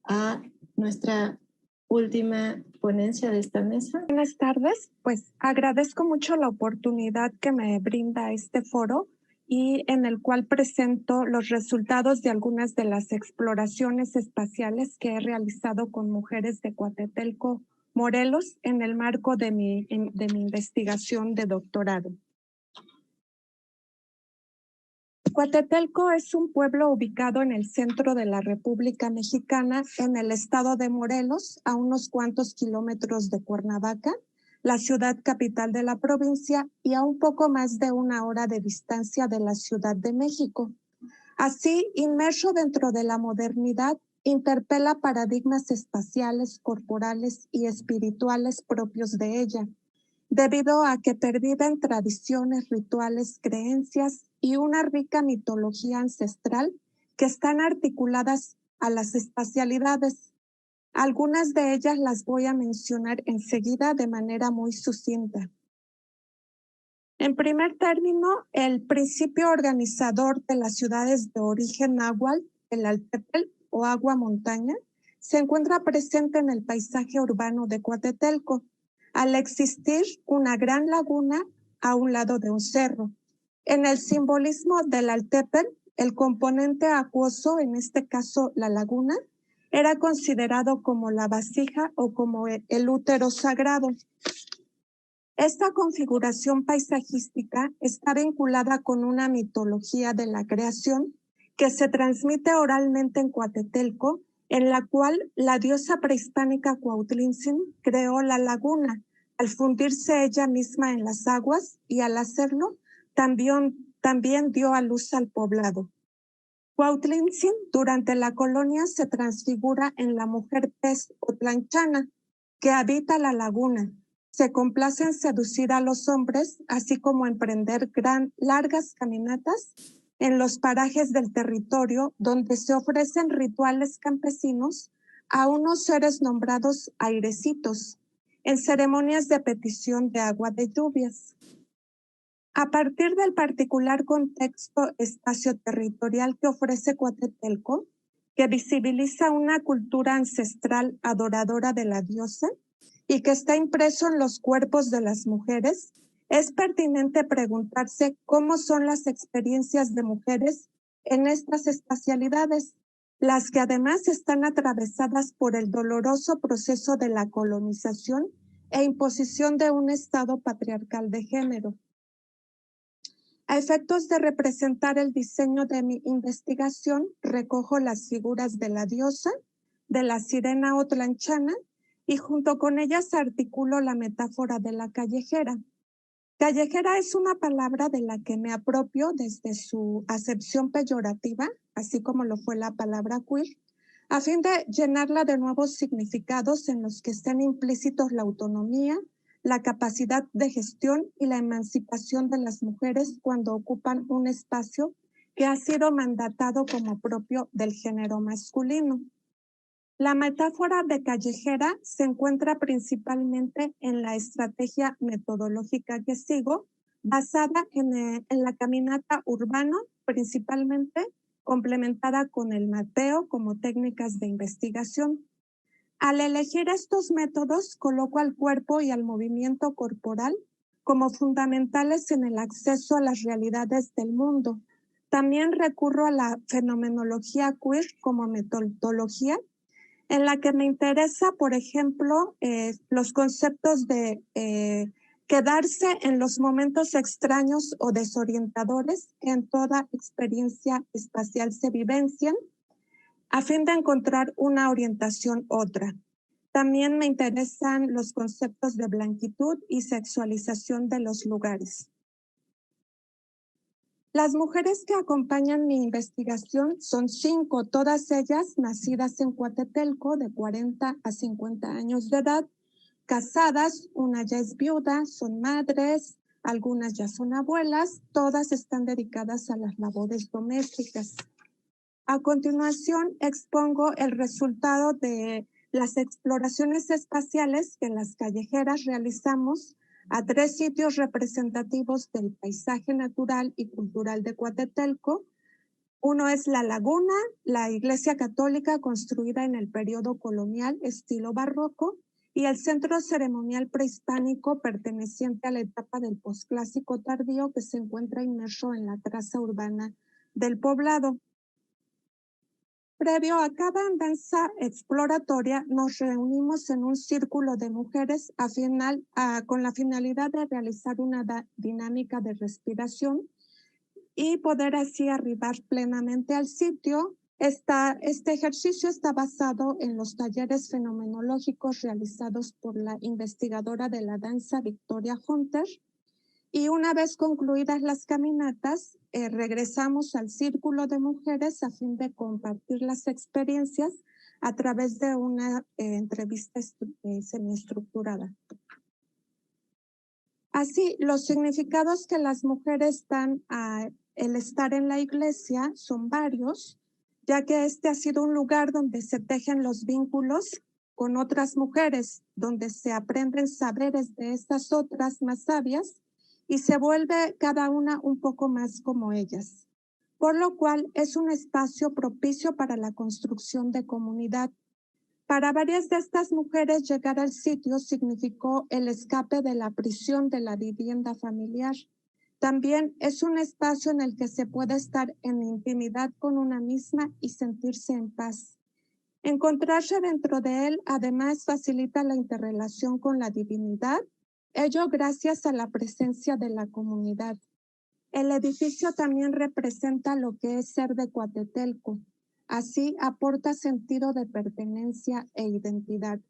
a nuestra última ponencia de esta mesa. Buenas tardes, pues agradezco mucho la oportunidad que me brinda este foro y en el cual presento los resultados de algunas de las exploraciones espaciales que he realizado con mujeres de Coatetelco, Morelos, en el marco de mi investigación de doctorado. Coatetelco es un pueblo ubicado en el centro de la República Mexicana, en el estado de Morelos, a unos cuantos kilómetros de Cuernavaca, la ciudad capital de la provincia, y a un poco más de 1 hora de distancia de la Ciudad de México. Así, inmerso dentro de la modernidad, interpela paradigmas espaciales, corporales y espirituales propios de ella, debido a que perviven tradiciones, rituales, creencias y una rica mitología ancestral que están articuladas a las espacialidades. Algunas de ellas las voy a mencionar enseguida de manera muy sucinta. En primer término, el principio organizador de las ciudades de origen náhuatl, el Altepetl o agua-montaña, se encuentra presente en el paisaje urbano de Coatetelco, al existir una gran laguna a un lado de un cerro. En el simbolismo del Altepetl, el componente acuoso, en este caso la laguna, era considerado como la vasija o como el útero sagrado. Esta configuración paisajística está vinculada con una mitología de la creación que se transmite oralmente en Coatetelco, en la cual la diosa prehispánica Cuautlintzin creó la laguna, al fundirse ella misma en las aguas, y al hacerlo también dio a luz al poblado. Cuautlintzin durante la colonia se transfigura en la mujer pez o tlanchana que habita la laguna. Se complace en seducir a los hombres, así como emprender largas caminatas en los parajes del territorio donde se ofrecen rituales campesinos a unos seres nombrados airecitos, en ceremonias de petición de agua de lluvias. A partir del particular contexto espacio-territorial que ofrece Coatetelco, que visibiliza una cultura ancestral adoradora de la diosa y que está impreso en los cuerpos de las mujeres, es pertinente preguntarse cómo son las experiencias de mujeres en estas espacialidades, las que además están atravesadas por el doloroso proceso de la colonización e imposición de un estado patriarcal de género. A efectos de representar el diseño de mi investigación, recojo las figuras de la diosa, de la sirena o tlanchana, y junto con ellas articulo la metáfora de la callejera. Callejera es una palabra de la que me apropio desde su acepción peyorativa, así como lo fue la palabra queer, a fin de llenarla de nuevos significados en los que estén implícitos la autonomía, la capacidad de gestión y la emancipación de las mujeres cuando ocupan un espacio que ha sido mandatado como propio del género masculino. La metáfora de callejera se encuentra principalmente en la estrategia metodológica que sigo, basada en la caminata urbana, principalmente complementada con el mapeo como técnicas de investigación. Al elegir estos métodos, coloco al cuerpo y al movimiento corporal como fundamentales en el acceso a las realidades del mundo, también recurro a la fenomenología queer como metodología, en la que me interesa, por ejemplo, los conceptos de quedarse en los momentos extraños o desorientadores que en toda experiencia espacial se vivencian, a fin de encontrar una orientación otra. También me interesan los conceptos de blanquitud y sexualización de los lugares. Las mujeres que acompañan mi investigación son 5, todas ellas nacidas en Coatetelco, de 40 a 50 años de edad, casadas, una ya es viuda, son madres, algunas ya son abuelas, todas están dedicadas a las labores domésticas. A continuación, expongo el resultado de las exploraciones espaciales que en las callejeras realizamos a 3 sitios representativos del paisaje natural y cultural de Coatetelco. Uno es La Laguna, la iglesia católica construida en el periodo colonial estilo barroco, y el centro ceremonial prehispánico perteneciente a la etapa del posclásico tardío que se encuentra inmerso en la traza urbana del poblado. Previo a cada andanza exploratoria, nos reunimos en un círculo de mujeres con la finalidad de realizar una dinámica de respiración y poder así arribar plenamente al sitio. Este ejercicio está basado en los talleres fenomenológicos realizados por la investigadora de la danza Victoria Hunter. Y una vez concluidas las caminatas, regresamos al círculo de mujeres a fin de compartir las experiencias a través de una entrevista semiestructurada. Así, los significados que las mujeres dan al estar en la iglesia son varios, ya que este ha sido un lugar donde se tejen los vínculos con otras mujeres, donde se aprenden saberes de estas otras más sabias, y se vuelve cada una un poco más como ellas, por lo cual es un espacio propicio para la construcción de comunidad. Para varias de estas mujeres, llegar al sitio significó el escape de la prisión de la vivienda familiar. También es un espacio en el que se puede estar en intimidad con una misma y sentirse en paz. Encontrarse dentro de él, además, facilita la interrelación con la divinidad, ello gracias a la presencia de la comunidad. El edificio también representa lo que es ser de Coatetelco. Así aporta sentido de pertenencia e identidad.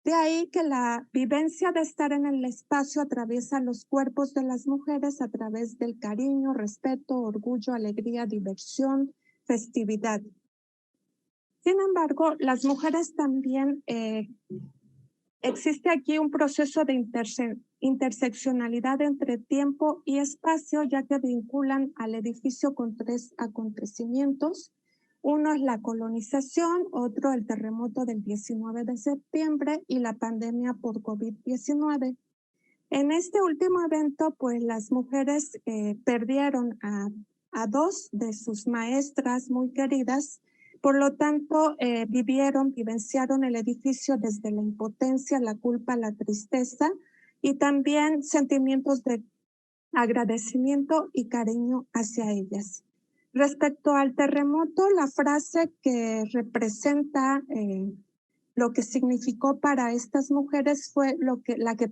De ahí que la vivencia de estar en el espacio atraviesa los cuerpos de las mujeres a través del cariño, respeto, orgullo, alegría, diversión, festividad. Sin embargo, las mujeres también existe aquí un proceso de interseccionalidad entre tiempo y espacio, ya que vinculan al edificio con 3 acontecimientos. Uno es la colonización, otro el terremoto del 19 de septiembre y la pandemia por COVID-19. En este último evento, pues las mujeres perdieron a 2 de sus maestras muy queridas. Por lo tanto, vivenciaron el edificio desde la impotencia, la culpa, la tristeza y también sentimientos de agradecimiento y cariño hacia ellas. Respecto al terremoto, la frase que representa lo que significó para estas mujeres fue la que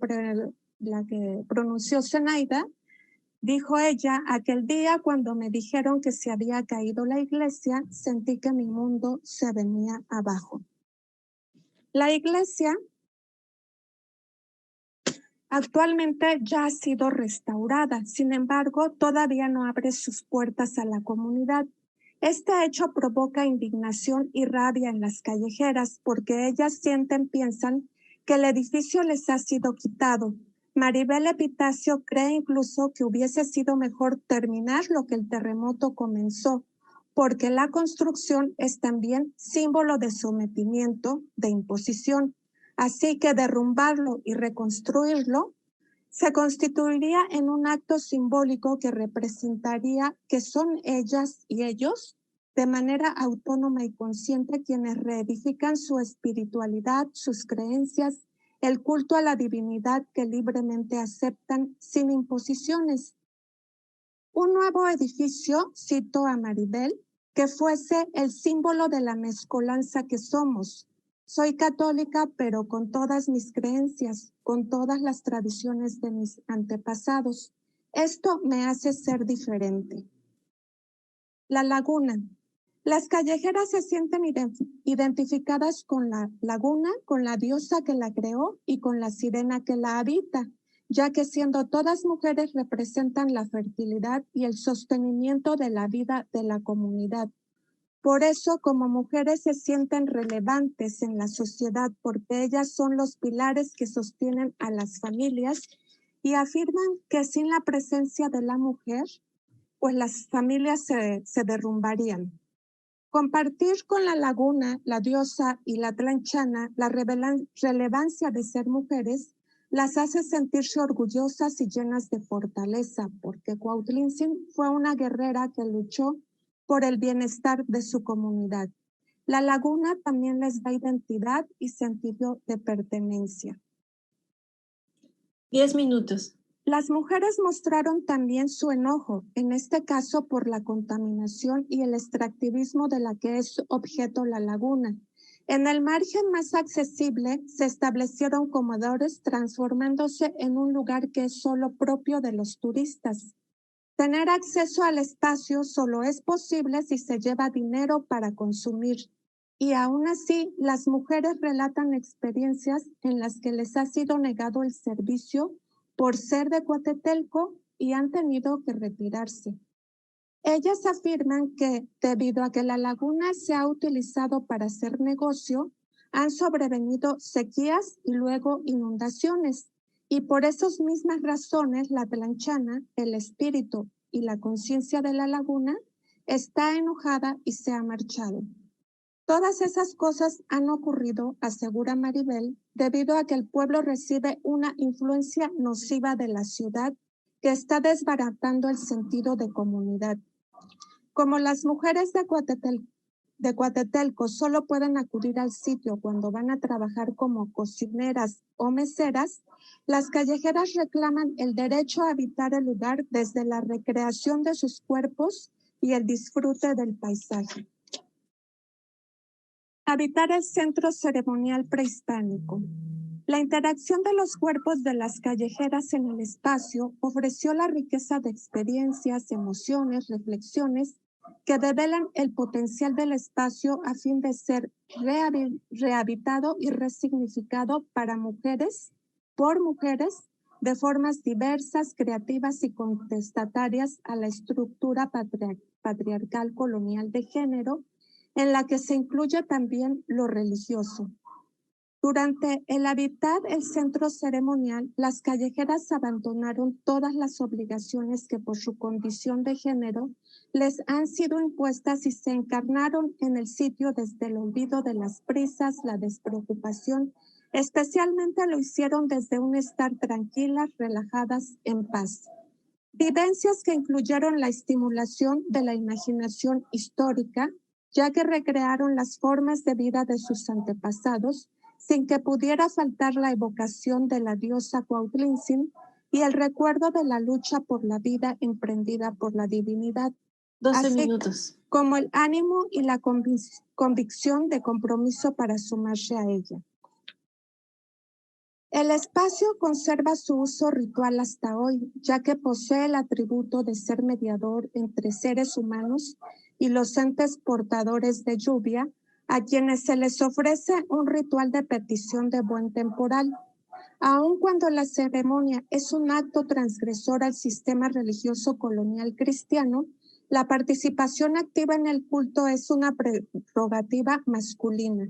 pronunció Zenaida. Dijo ella: aquel día cuando me dijeron que se había caído la iglesia, sentí que mi mundo se venía abajo. La iglesia actualmente ya ha sido restaurada, sin embargo, todavía no abre sus puertas a la comunidad. Este hecho provoca indignación y rabia en las callejeras porque ellas piensan que el edificio les ha sido quitado. Maribel Epitacio cree incluso que hubiese sido mejor terminar lo que el terremoto comenzó, porque la construcción es también símbolo de sometimiento, de imposición. Así que derrumbarlo y reconstruirlo se constituiría en un acto simbólico que representaría que son ellas y ellos, de manera autónoma y consciente, quienes reedifican su espiritualidad, sus creencias, el culto a la divinidad que libremente aceptan sin imposiciones. Un nuevo edificio, cito a Maribel, que fuese el símbolo de la mezcolanza que somos. Soy católica, pero con todas mis creencias, con todas las tradiciones de mis antepasados. Esto me hace ser diferente. La laguna. Las callejeras se sienten identificadas con la laguna, con la diosa que la creó y con la sirena que la habita, ya que siendo todas mujeres representan la fertilidad y el sostenimiento de la vida de la comunidad. Por eso, como mujeres se sienten relevantes en la sociedad porque ellas son los pilares que sostienen a las familias y afirman que sin la presencia de la mujer, pues las familias se derrumbarían. Compartir con la laguna, la diosa y la tlanchana la relevancia de ser mujeres las hace sentirse orgullosas y llenas de fortaleza, porque Cuautlintzin fue una guerrera que luchó por el bienestar de su comunidad. La laguna también les da identidad y sentido de pertenencia. 10 minutos. Las mujeres mostraron también su enojo, en este caso por la contaminación y el extractivismo de la que es objeto la laguna. En el margen más accesible se establecieron comedores transformándose en un lugar que es solo propio de los turistas. Tener acceso al espacio solo es posible si se lleva dinero para consumir. Y aún así, las mujeres relatan experiencias en las que les ha sido negado el servicio por ser de Coatetelco y han tenido que retirarse. Ellas afirman que, debido a que la laguna se ha utilizado para hacer negocio, han sobrevenido sequías y luego inundaciones. Y por esas mismas razones, la tlanchana, el espíritu y la conciencia de la laguna está enojada y se ha marchado. Todas esas cosas han ocurrido, asegura Maribel, debido a que el pueblo recibe una influencia nociva de la ciudad que está desbaratando el sentido de comunidad. Como las mujeres de Coatetelco solo pueden acudir al sitio cuando van a trabajar como cocineras o meseras, las callejeras reclaman el derecho a habitar el lugar desde la recreación de sus cuerpos y el disfrute del paisaje. Habitar el centro ceremonial prehispánico. La interacción de los cuerpos de las callejeras en el espacio ofreció la riqueza de experiencias, emociones, reflexiones que develan el potencial del espacio a fin de ser rehabitado y resignificado para mujeres, por mujeres, de formas diversas, creativas y contestatarias a la estructura patriarcal colonial de género, en la que se incluye también lo religioso. Durante el habitar el centro ceremonial, las callejeras abandonaron todas las obligaciones que por su condición de género les han sido impuestas y se encarnaron en el sitio desde el olvido de las prisas, la despreocupación. Especialmente lo hicieron desde un estar tranquilas, relajadas, en paz. Vivencias que incluyeron la estimulación de la imaginación histórica, ya que recrearon las formas de vida de sus antepasados, sin que pudiera faltar la evocación de la diosa Cuautlintzin y el recuerdo de la lucha por la vida emprendida por la divinidad. 12 minutos. Como el ánimo y la convicción de compromiso para sumarse a ella. El espacio conserva su uso ritual hasta hoy, ya que posee el atributo de ser mediador entre seres humanos y los entes portadores de lluvia, a quienes se les ofrece un ritual de petición de buen temporal. Aun cuando la ceremonia es un acto transgresor al sistema religioso colonial cristiano, la participación activa en el culto es una prerrogativa masculina.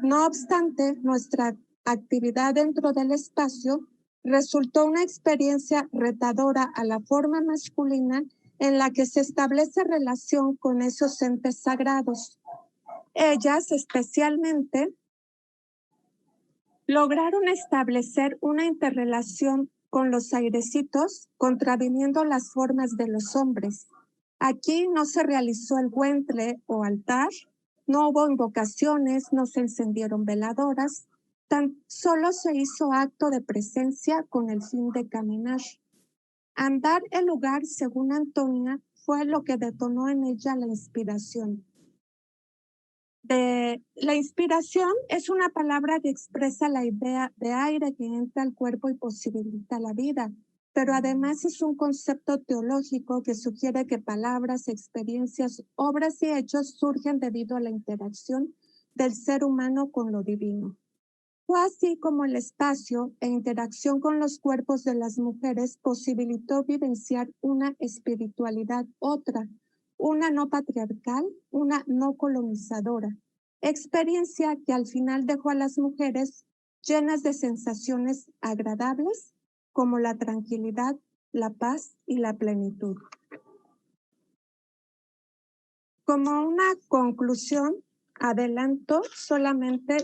No obstante, nuestra actividad dentro del espacio resultó una experiencia retadora a la forma masculina en la que se establece relación con esos entes sagrados. Ellas especialmente lograron establecer una interrelación con los airecitos, contraviniendo las formas de los hombres. Aquí no se realizó el huentle o altar, no hubo invocaciones, no se encendieron veladoras, tan solo se hizo acto de presencia con el fin de caminar. Andar el lugar, según Antonia, fue lo que detonó en ella la inspiración. La inspiración es una palabra que expresa la idea de aire que entra al cuerpo y posibilita la vida, pero además es un concepto teológico que sugiere que palabras, experiencias, obras y hechos surgen debido a la interacción del ser humano con lo divino. Fue así como el espacio e interacción con los cuerpos de las mujeres posibilitó vivenciar una espiritualidad otra, una no patriarcal, una no colonizadora, experiencia que al final dejó a las mujeres llenas de sensaciones agradables como la tranquilidad, la paz y la plenitud. Como una conclusión, adelanto solamente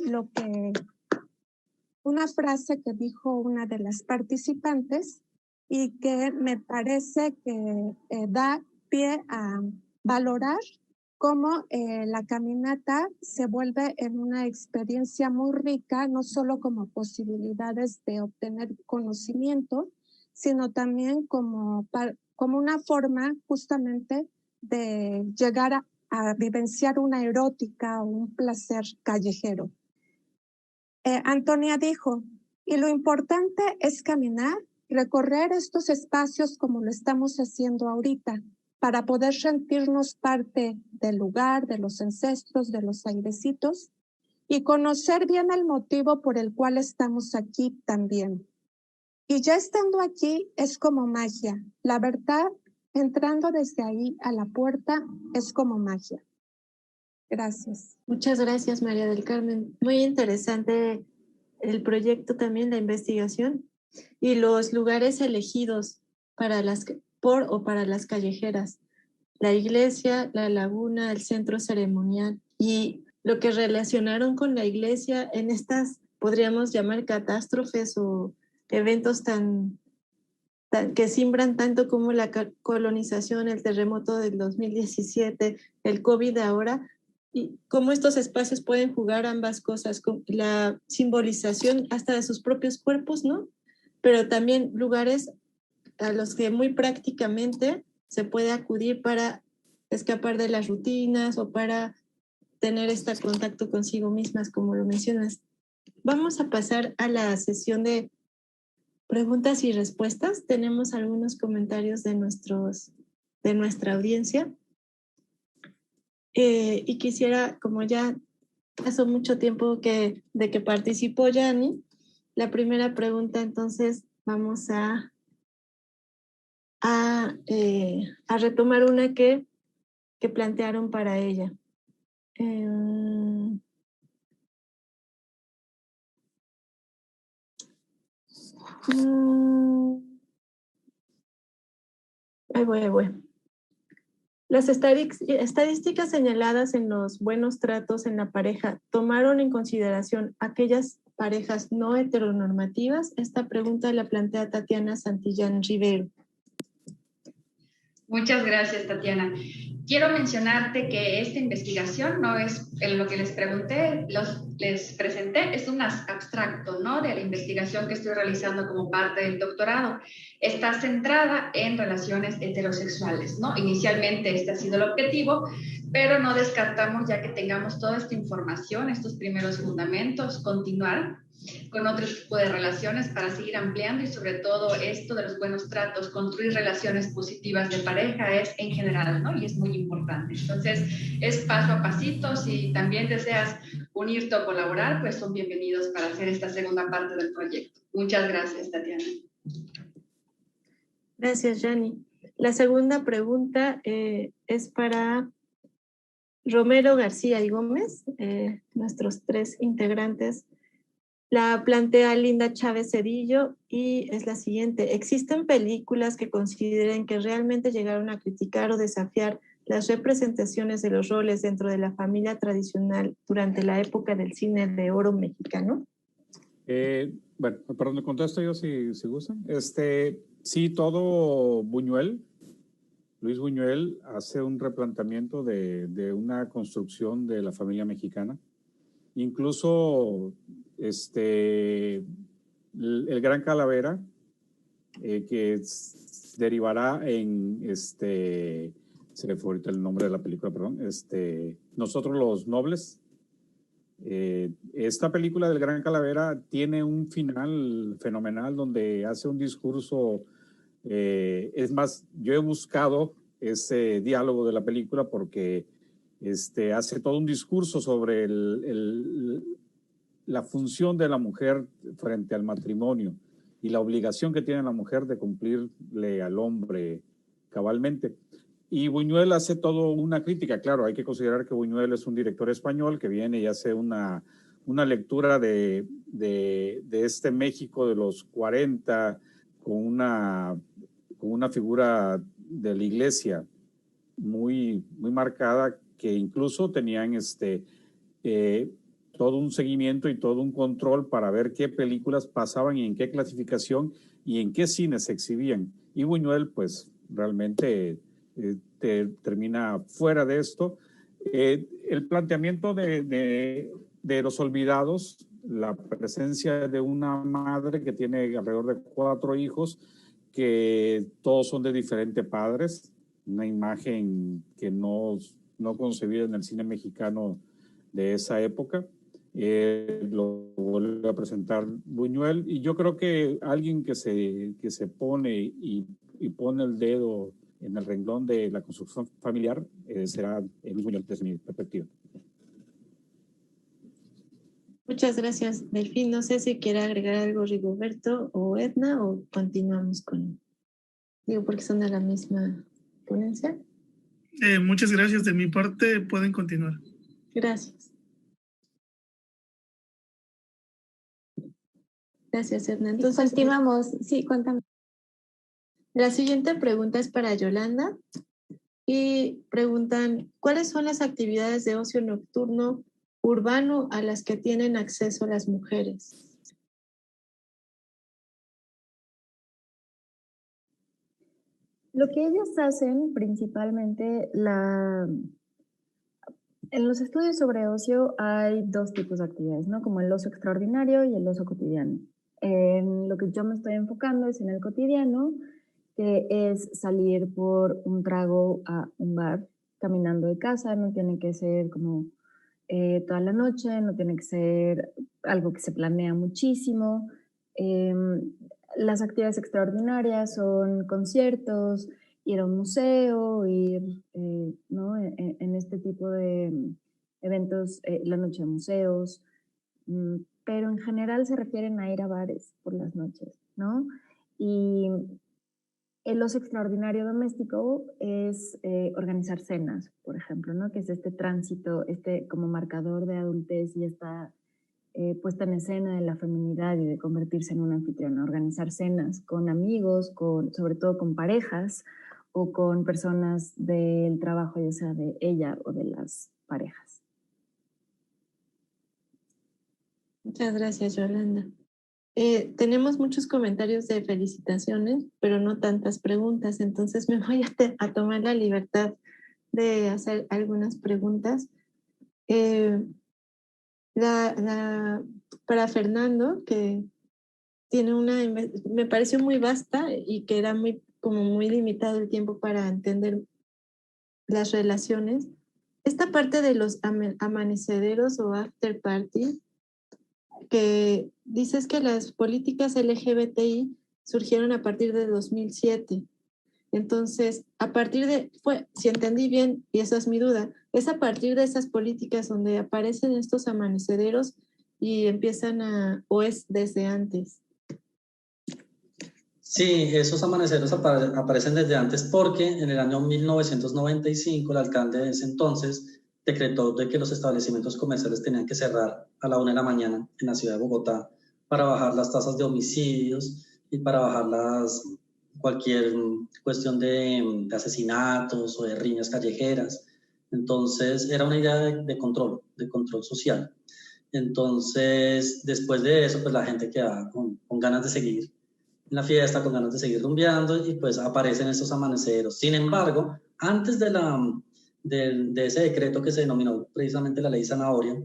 una frase que dijo una de las participantes y que me parece que da pie a valorar cómo la caminata se vuelve en una experiencia muy rica, no solo como posibilidades de obtener conocimiento, sino también como una forma justamente de llegar a vivenciar una erótica o un placer callejero. Antonia dijo, y lo importante es caminar, recorrer estos espacios como lo estamos haciendo ahorita, para poder sentirnos parte del lugar, de los ancestros, de los airecitos, y conocer bien el motivo por el cual estamos aquí también. Y ya estando aquí es como magia. La verdad, entrando desde ahí a la puerta es como magia. Gracias. Muchas gracias, María del Carmen. Muy interesante el proyecto también, la investigación y los lugares elegidos para para las callejeras. La iglesia, la laguna, el centro ceremonial y lo que relacionaron con la iglesia en estas, podríamos llamar catástrofes o eventos que simbran tanto como la colonización, el terremoto del 2017, el COVID ahora, y cómo estos espacios pueden jugar ambas cosas, con la simbolización hasta de sus propios cuerpos, ¿no? Pero también lugares a los que muy prácticamente se puede acudir para escapar de las rutinas o para tener este contacto consigo mismas, como lo mencionas. Vamos a pasar a la sesión de preguntas y respuestas. Tenemos algunos comentarios de nuestra audiencia. Y quisiera, como ya pasó mucho tiempo de que participó Yani, la primera pregunta, entonces vamos a retomar una que plantearon para ella. Ahí voy. Las estadísticas señaladas en los buenos tratos en la pareja tomaron en consideración aquellas parejas no heteronormativas. Esta pregunta la plantea Tatiana Santillán Rivero. Muchas gracias, Tatiana. Quiero mencionarte que esta investigación no es lo que les presenté, es un abstracto, ¿no?, de la investigación que estoy realizando como parte del doctorado. Está centrada en relaciones heterosexuales, ¿no? Inicialmente este ha sido el objetivo, pero no descartamos, ya que tengamos toda esta información, estos primeros fundamentos, continuar con otro tipo de relaciones para seguir ampliando, y sobre todo esto de los buenos tratos, construir relaciones positivas de pareja es en general, ¿no? Y es muy importante. Entonces, es paso a pasito. Si también deseas unirte o colaborar, pues son bienvenidos para hacer esta segunda parte del proyecto. Muchas gracias, Tatiana. Gracias, Yani. La segunda pregunta es para Romero García y Gómez, nuestros tres integrantes. La plantea Linda Chávez Cedillo y es la siguiente. ¿Existen películas que consideren que realmente llegaron a criticar o desafiar las representaciones de los roles dentro de la familia tradicional durante la época del cine de oro mexicano? Bueno, perdón, contesto yo si gustan. Sí, todo Luis Buñuel hace un replanteamiento de una construcción de la familia mexicana. Incluso el Gran Calavera que derivará en, se me fue ahorita el nombre de la película, perdón, Nosotros los Nobles. Esta película del Gran Calavera tiene un final fenomenal donde hace un discurso, es más, yo he buscado ese diálogo de la película porque hace todo un discurso sobre la función de la mujer frente al matrimonio y la obligación que tiene la mujer de cumplirle al hombre cabalmente. Y Buñuel hace todo una crítica. Claro, hay que considerar que Buñuel es un director español que viene y hace una lectura de este México de los 40 con una figura de la iglesia muy, muy marcada, que incluso tenían todo un seguimiento y todo un control para ver qué películas pasaban y en qué clasificación y en qué cines se exhibían. Y Buñuel, pues, realmente termina fuera de esto. El planteamiento de Los Olvidados, la presencia de una madre que tiene alrededor de 4 hijos, que todos son de diferentes padres, una imagen que no concebida en el cine mexicano de esa época. Lo vuelve a presentar Buñuel, y yo creo que alguien que se pone y pone el dedo en el renglón de la construcción familiar será Luis Buñuel, desde mi perspectiva. Muchas gracias, Delfín. No sé si quiere agregar algo Rigoberto o Edna, o continuamos porque son de la misma ponencia. Muchas gracias. De mi parte, pueden continuar. Gracias. Gracias, Edna. Entonces, continuamos. Sí, cuéntame. La siguiente pregunta es para Yolanda y preguntan: ¿cuáles son las actividades de ocio nocturno urbano a las que tienen acceso las mujeres? Lo que ellas hacen principalmente, en los estudios sobre ocio hay 2 tipos de actividades, ¿no? Como el ocio extraordinario y el ocio cotidiano. En lo que yo me estoy enfocando es en el cotidiano, que es salir por un trago a un bar caminando de casa. No tiene que ser como toda la noche, no tiene que ser algo que se planea muchísimo. Las actividades extraordinarias son conciertos, ir a un museo, ir ¿no? en este tipo de eventos, la noche de museos, pero en general se refieren a ir a bares por las noches, ¿no? Y el ocio extraordinario doméstico es organizar cenas, por ejemplo, ¿no? Que es este tránsito, como marcador de adultez y esta puesta en escena de la feminidad y de convertirse en una anfitriona, organizar cenas con amigos, sobre todo con parejas o con personas del trabajo, ya sea de ella o de las parejas. Muchas gracias, Yolanda. Tenemos muchos comentarios de felicitaciones, pero no tantas preguntas, entonces me voy a tomar la libertad de hacer algunas preguntas. Para Fernando, que tiene me pareció muy vasta y que era muy limitado el tiempo para entender las relaciones. Esta parte de los amanecederos o after party, que dices que las políticas LGBTI surgieron a partir de 2007. Entonces, si entendí bien, y esa es mi duda, es a partir de esas políticas donde aparecen estos amanecederos y o es desde antes. Sí, esos amaneceros aparecen desde antes porque en el año 1995 el alcalde de ese entonces decretó de que los establecimientos comerciales tenían que cerrar a la 1 de la mañana en la ciudad de Bogotá para bajar las tasas de homicidios y para bajar cualquier cuestión de asesinatos o de riñas callejeras. Entonces era una idea de control social. Entonces después de eso pues la gente quedaba con ganas de seguir en la fiesta, con ganas de seguir rumbeando, y pues aparecen estos amaneceros. Sin embargo, antes de ese decreto que se denominó precisamente la ley Zanahoria,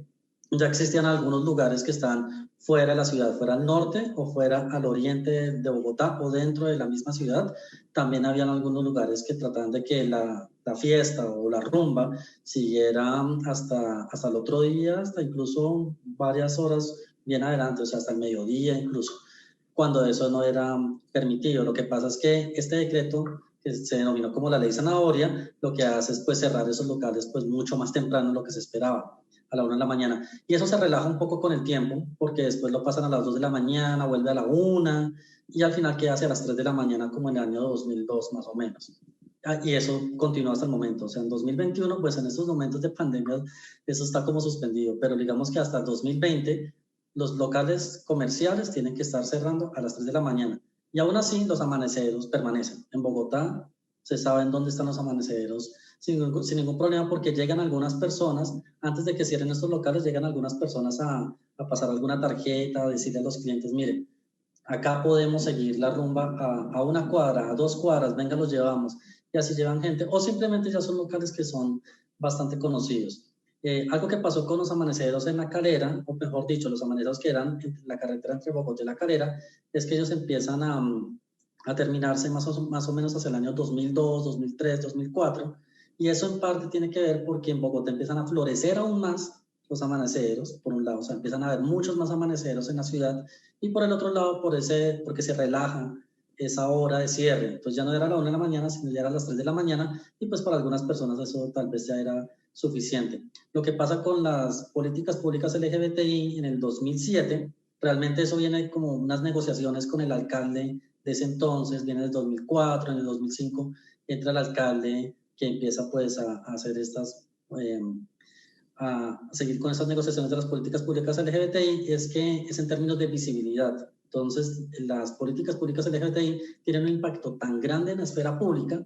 ya existían algunos lugares que están fuera de la ciudad, fuera al norte o fuera al oriente de Bogotá o dentro de la misma ciudad. También habían algunos lugares que trataban de que la fiesta o la rumba siguiera hasta el otro día, hasta incluso varias horas bien adelante, o sea, hasta el mediodía incluso, cuando eso no era permitido. Lo que pasa es que este decreto, que se denominó como la ley zanahoria, lo que hace es pues cerrar esos locales pues mucho más temprano de lo que se esperaba, a la 1 de la mañana. Y eso se relaja un poco con el tiempo, porque después lo pasan a las 2 de la mañana, vuelve a la 1, y al final queda hacia las 3 de la mañana, como en el año 2002 más o menos. Y eso continúa hasta el momento. O sea, en 2021, pues en estos momentos de pandemia, eso está como suspendido, pero digamos que hasta el 2020, los locales comerciales tienen que estar cerrando a las 3 de la mañana. Y aún así, los amaneceros permanecen. En Bogotá se saben dónde están los amaneceros sin ningún problema, porque llegan algunas personas, antes de que cierren estos locales, llegan algunas personas a pasar alguna tarjeta, a decirle a los clientes, miren, acá podemos seguir la rumba a 1 cuadra, a 2 cuadras, venga, los llevamos. Y así llevan gente, o simplemente ya son locales que son bastante conocidos. Algo que pasó con los amaneceros en La Calera, o mejor dicho, los amaneceros que eran en la carretera entre Bogotá y La Calera, es que ellos empiezan a terminarse más o menos hacia el año 2002, 2003, 2004, y eso en parte tiene que ver porque en Bogotá empiezan a florecer aún más los amaneceros, por un lado, o sea, empiezan a haber muchos más amaneceros en la ciudad, y por el otro lado, porque se relaja esa hora de cierre. Entonces ya no era a la 1 de la mañana, sino ya era a las 3 de la mañana, y pues para algunas personas eso tal vez ya era suficiente. Lo que pasa con las políticas públicas LGBTI en el 2007, realmente eso viene como unas negociaciones con el alcalde de ese entonces, viene en el 2004, en el 2005, entra el alcalde que empieza pues a hacer estas... a seguir con estas negociaciones de las políticas públicas LGBTI, es que es en términos de visibilidad. Entonces, las políticas públicas LGBTI tienen un impacto tan grande en la esfera pública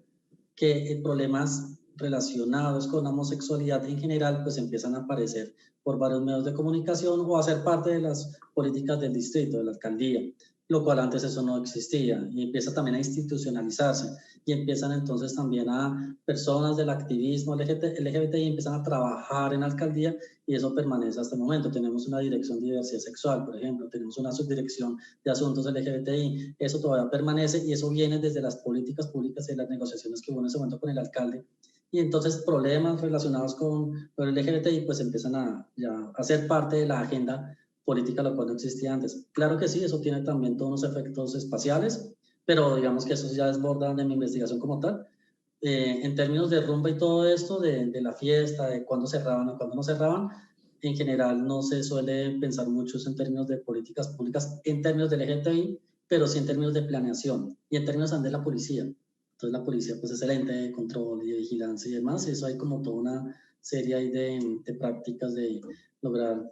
que problemas relacionados con la homosexualidad en general pues empiezan a aparecer por varios medios de comunicación o a ser parte de las políticas del distrito, de la alcaldía, lo cual antes eso no existía, y empieza también a institucionalizarse, y empiezan entonces también a personas del activismo LGBTI empiezan a trabajar en la alcaldía, y eso permanece hasta el momento. Tenemos una dirección de diversidad sexual, por ejemplo, tenemos una subdirección de asuntos LGBTI, eso todavía permanece, y eso viene desde las políticas públicas y las negociaciones que hubo en ese momento con el alcalde, y entonces problemas relacionados con el LGBTI pues empiezan a ser parte de la agenda política, lo cual no existía antes. Claro que sí, eso tiene también todos unos efectos espaciales, pero digamos que eso ya desborda de mi investigación como tal. En términos de rumba y todo esto, de la fiesta, de cuándo cerraban o cuándo no cerraban, en general no se suele pensar mucho en términos de políticas públicas, en términos de LGBTI, pero sí en términos de planeación y en términos de la policía. Entonces la policía pues es el ente de control y de vigilancia y demás, y eso hay como toda una serie ahí de prácticas de lograr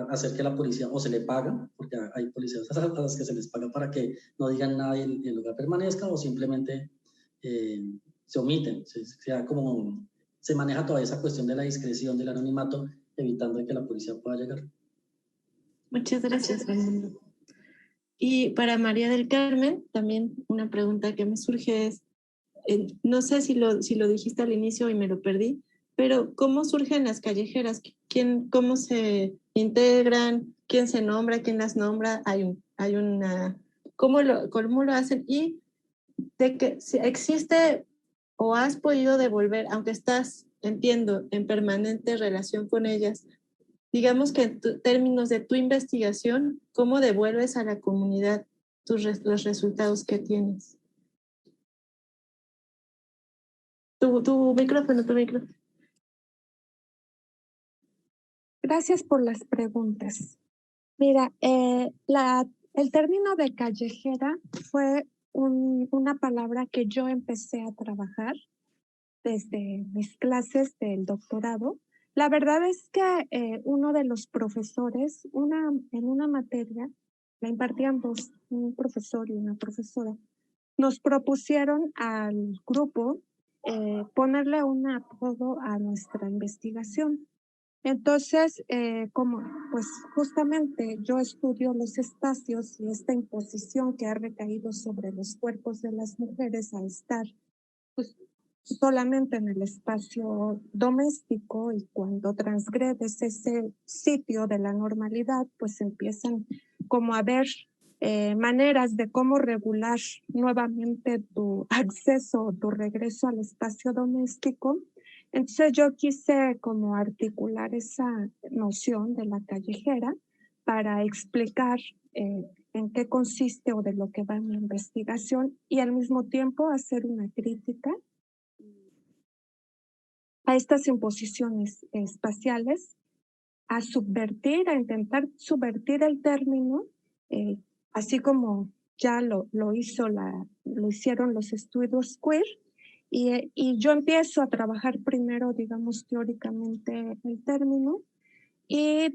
hacer que la policía, o se le paga, porque hay policías a las que se les paga para que no digan nada y el lugar permanezca, o simplemente se omiten, se maneja toda esa cuestión de la discreción, del anonimato, evitando que la policía pueda llegar. Muchas gracias, Fernando. Y para María del Carmen, también una pregunta que me surge es, no sé si lo dijiste al inicio y me lo perdí, pero ¿cómo surgen las callejeras? ¿Cómo se integran? ¿Quién se nombra? ¿Quién las nombra? ¿Cómo lo hacen? Y de que si existe o has podido devolver, aunque estás, entiendo, en permanente relación con ellas, digamos que en términos de tu investigación, ¿cómo devuelves a la comunidad los resultados que tienes? Tu micrófono. Gracias por las preguntas. Mira, el término de callejera fue una palabra que yo empecé a trabajar desde mis clases del doctorado. La verdad es que uno de los profesores, en una materia, la impartían dos, un profesor y una profesora, nos propusieron al grupo ponerle un apodo a nuestra investigación. Entonces, como pues justamente yo estudio los espacios y esta imposición que ha recaído sobre los cuerpos de las mujeres a estar pues, solamente en el espacio doméstico, y cuando transgredes ese sitio de la normalidad, pues empiezan como a haber maneras de cómo regular nuevamente tu acceso, tu regreso al espacio doméstico. Entonces yo quise como articular esa noción de la callejera para explicar en qué consiste o de lo que va mi investigación, y al mismo tiempo hacer una crítica a estas imposiciones espaciales, a intentar subvertir el término, así como ya lo hicieron los estudios queer, y yo empiezo a trabajar primero, digamos, teóricamente el término, y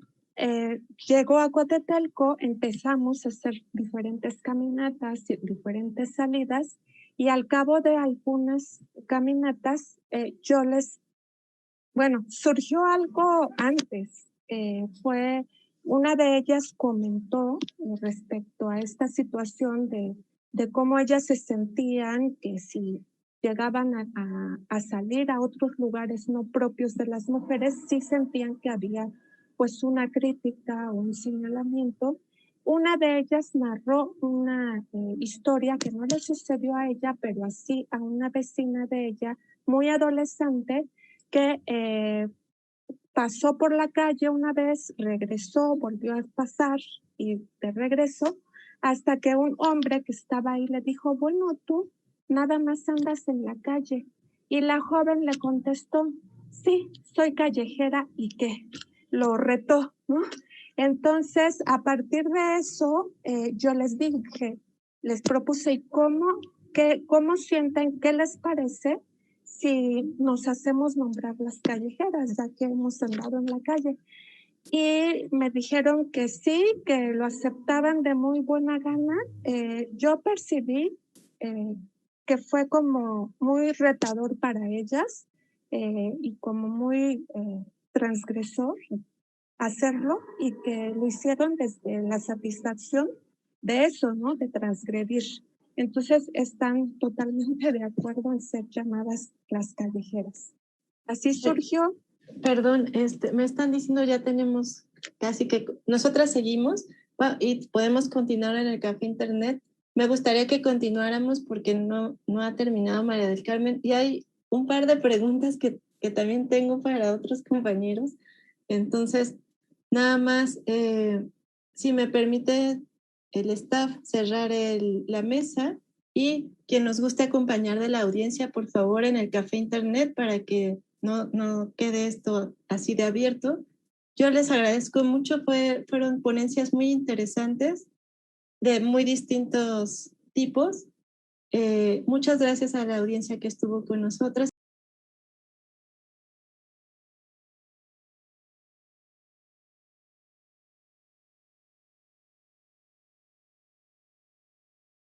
llegó a Coatetelco, empezamos a hacer diferentes caminatas, diferentes salidas, y al cabo de algunas caminatas, surgió algo antes. Fue una de ellas comentó respecto a esta situación de cómo ellas se sentían que si llegaban a salir a otros lugares no propios de las mujeres, sí sentían que había pues una crítica o un señalamiento. Una de ellas narró una historia que no le sucedió a ella, pero así a una vecina de ella, muy adolescente, que pasó por la calle una vez, regresó, volvió a pasar y de regreso, hasta que un hombre que estaba ahí le dijo, bueno, tú nada más andas en la calle. Y la joven le contestó, sí, soy callejera, ¿y qué? Lo retó, ¿no? Entonces, a partir de eso, yo les propuse, ¿y cómo sienten? ¿Qué les parece si nos hacemos nombrar las callejeras, ya que hemos andado en la calle? Y me dijeron que sí, que lo aceptaban de muy buena gana. Yo percibí que fue como muy retador para ellas y como muy transgresor hacerlo, y que lo hicieron desde la satisfacción de eso, ¿no? De transgredir. Entonces están totalmente de acuerdo en ser llamadas las callejeras. Así surgió. Perdón, me están diciendo ya tenemos casi que... Nosotras seguimos y podemos continuar en el café internet. Me gustaría que continuáramos porque no ha terminado María del Carmen. Y hay un par de preguntas que también tengo para otros compañeros. Entonces, nada más, si me permite el staff cerrar la mesa, y quien nos guste acompañar de la audiencia, por favor, en el café internet para que no quede esto así de abierto. Yo les agradezco mucho, fueron ponencias muy interesantes de muy distintos tipos. Muchas gracias a la audiencia que estuvo con nosotras.